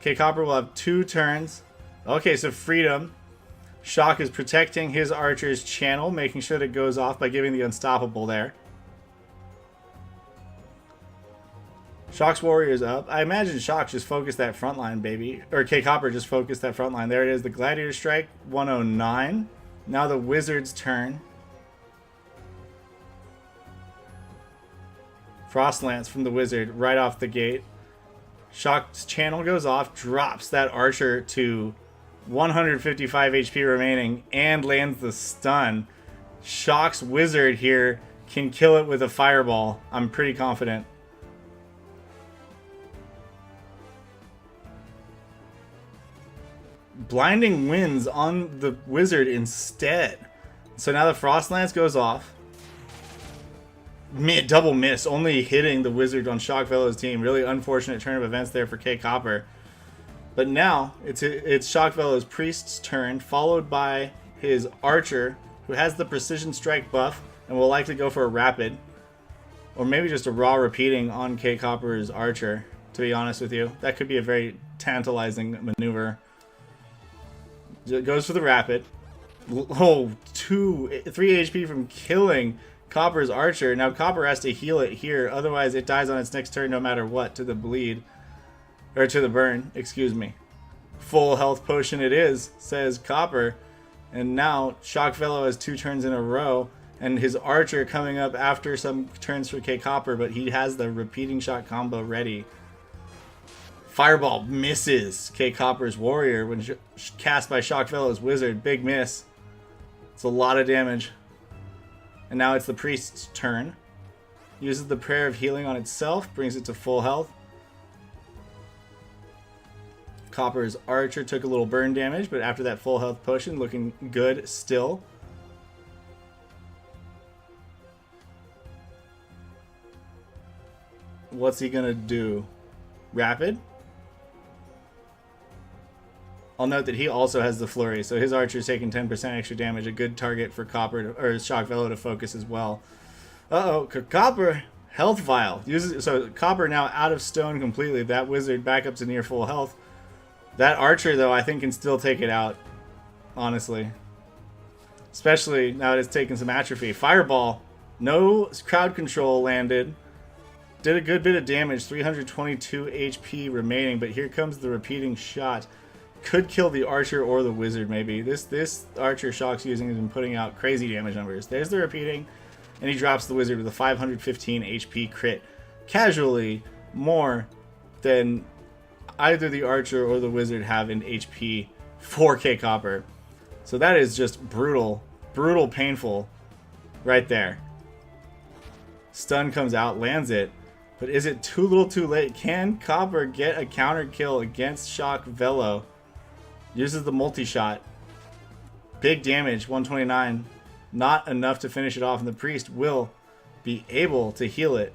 K Copper will have 2 turns. Okay, so freedom. Shock is protecting his archer's channel, making sure that it goes off by giving the unstoppable there. Shock's warrior is up. I imagine Shock just focused that front line, baby. Or K Copper just focused that front line. There it is, the gladiator strike, 109. Now the wizard's turn. Frost lance from the wizard right off the gate. Shock's channel goes off, drops that archer to 155 HP remaining, and lands the stun. Shock's wizard here can kill it with a fireball. I'm pretty confident. Blinding Winds on the wizard instead. So now the Frost Lance goes off. Double miss, only hitting the wizard on Shock Velo's team. Really unfortunate turn of events there for K Copper. But now it's Shock Velo's priest's turn, followed by his archer, who has the precision strike buff and will likely go for a rapid, or maybe just a raw repeating on K Copper's archer. To be honest with you, that could be a very tantalizing maneuver. Goes for the rapid. Oh, 3 HP from killing Copper's archer. Now Copper has to heal it here, otherwise it dies on its next turn no matter what to the bleed. Or to the burn, excuse me. Full health potion it is, says Copper. And now Shock Fellow has 2 turns in a row, and his archer coming up after some turns for K Copper, but he has the repeating shot combo ready. Fireball misses K Copper's warrior when cast by Shock Fellow's wizard. Big miss. It's a lot of damage. And now it's the priest's turn. Uses the prayer of healing on itself, brings it to full health. Copper's archer took a little burn damage, but after that full health potion, looking good still. What's he gonna do? Rapid? I'll note that he also has the flurry, so his archer's taking 10% extra damage. A good target for Copper or Shock Fellow to focus as well. Uh-oh, Copper health vial uses, so Copper now out of stone completely. That wizard back up to near full health. That archer, though, I think can still take it out, honestly. Especially now that it's taken some atrophy. Fireball. No crowd control landed. Did a good bit of damage. 322 HP remaining, but here comes the repeating shot. Could kill the archer or the wizard, maybe. This archer Shock's using has been putting out crazy damage numbers. There's the repeating, and he drops the wizard with a 515 HP crit. Casually more than either the archer or the wizard have in HP for K Copper. So that is just brutal, brutal, painful right there. Stun comes out, lands it, but is it too little too late? Can Copper get a counter kill against Shock Velo? Uses the multi-shot. Big damage, 129. Not enough to finish it off, and the priest will be able to heal it.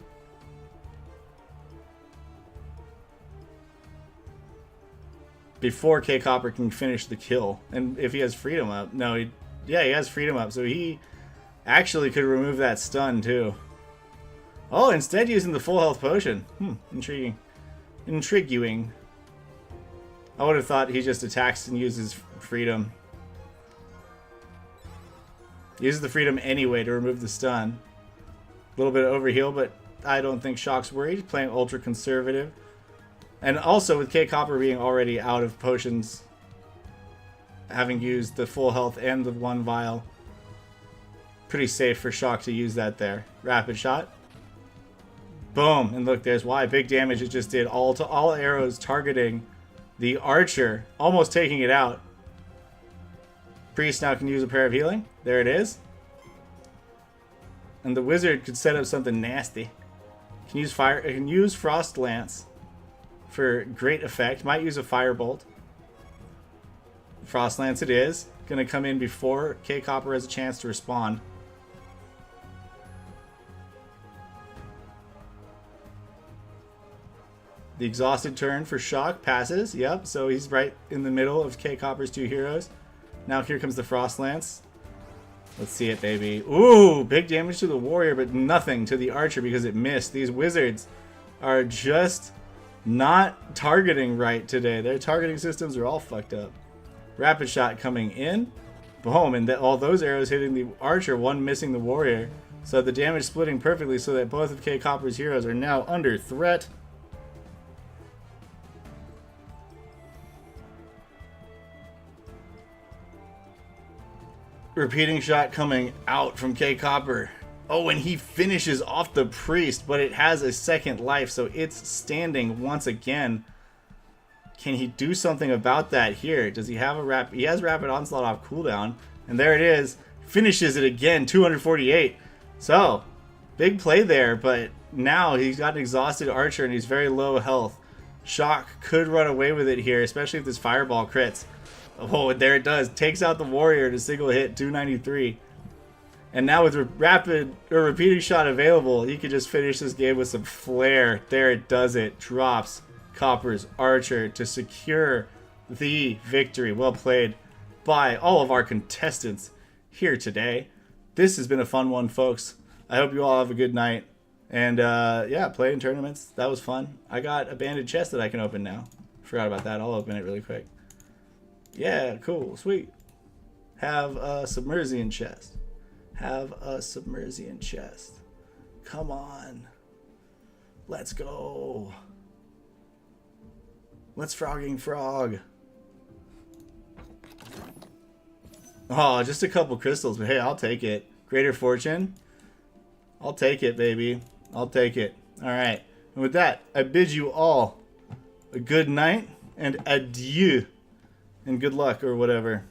Before K Copper can finish the kill. And if he has freedom up. No, he has freedom up. So he actually could remove that stun too. Oh, instead using the full health potion. Intriguing. Intriguing. I would have thought he just attacks and uses freedom. Uses the freedom anyway to remove the stun. A little bit of overheal, but I don't think Shock's worried. He's playing ultra conservative. And also with K Copper being already out of potions, having used the full health and the 1 vial, pretty safe for Shock to use that there. Rapid shot. Boom. And look, there's why. Big damage it just did. All arrows targeting the archer, almost taking it out. Priest now can use a prayer of healing. There it is. And the wizard could set up something nasty. Can use fire. It can use Frost Lance for great effect. Might use a Firebolt. Frost Lance it is. Gonna come in before K Copper has a chance to respond. The exhausted turn for Shock passes. Yep, so he's right in the middle of K Copper's 2 heroes. Now here comes the Frost Lance. Let's see it, baby. Ooh, big damage to the warrior, but nothing to the archer because it missed. These wizards are just not targeting right today. Their targeting systems are all fucked up. Rapid shot coming in. Boom, and all those arrows hitting the archer, one missing the warrior. So the damage splitting perfectly so that both of K Copper's heroes are now under threat. Repeating shot coming out from K Copper. Oh, and he finishes off the priest, but it has a second life, so it's standing once again. Can he do something about that here? Does he have a he has rapid onslaught off cooldown, and there it is. Finishes it again, 248. So, big play there, but now he's got an exhausted archer and he's very low health. Shock could run away with it here, especially if this fireball crits. Oh, and there it does. Takes out the warrior to single hit, 293. And now with repeating shot available, he could just finish this game with some flair. There it does it. Drops Copper's archer to secure the victory. Well played by all of our contestants here today. This has been a fun one, folks. I hope you all have a good night. And yeah, playing tournaments. That was fun. I got a banded chest that I can open now. Forgot about that. I'll open it really quick. Yeah, cool, sweet. Have a Submersian chest. Have a Submersian chest. Come on. Let's go. Let's frogging frog. Oh, just a couple crystals, but hey, I'll take it. Greater fortune. I'll take it, baby. I'll take it. All right. And with that, I bid you all a good night and adieu and good luck or whatever.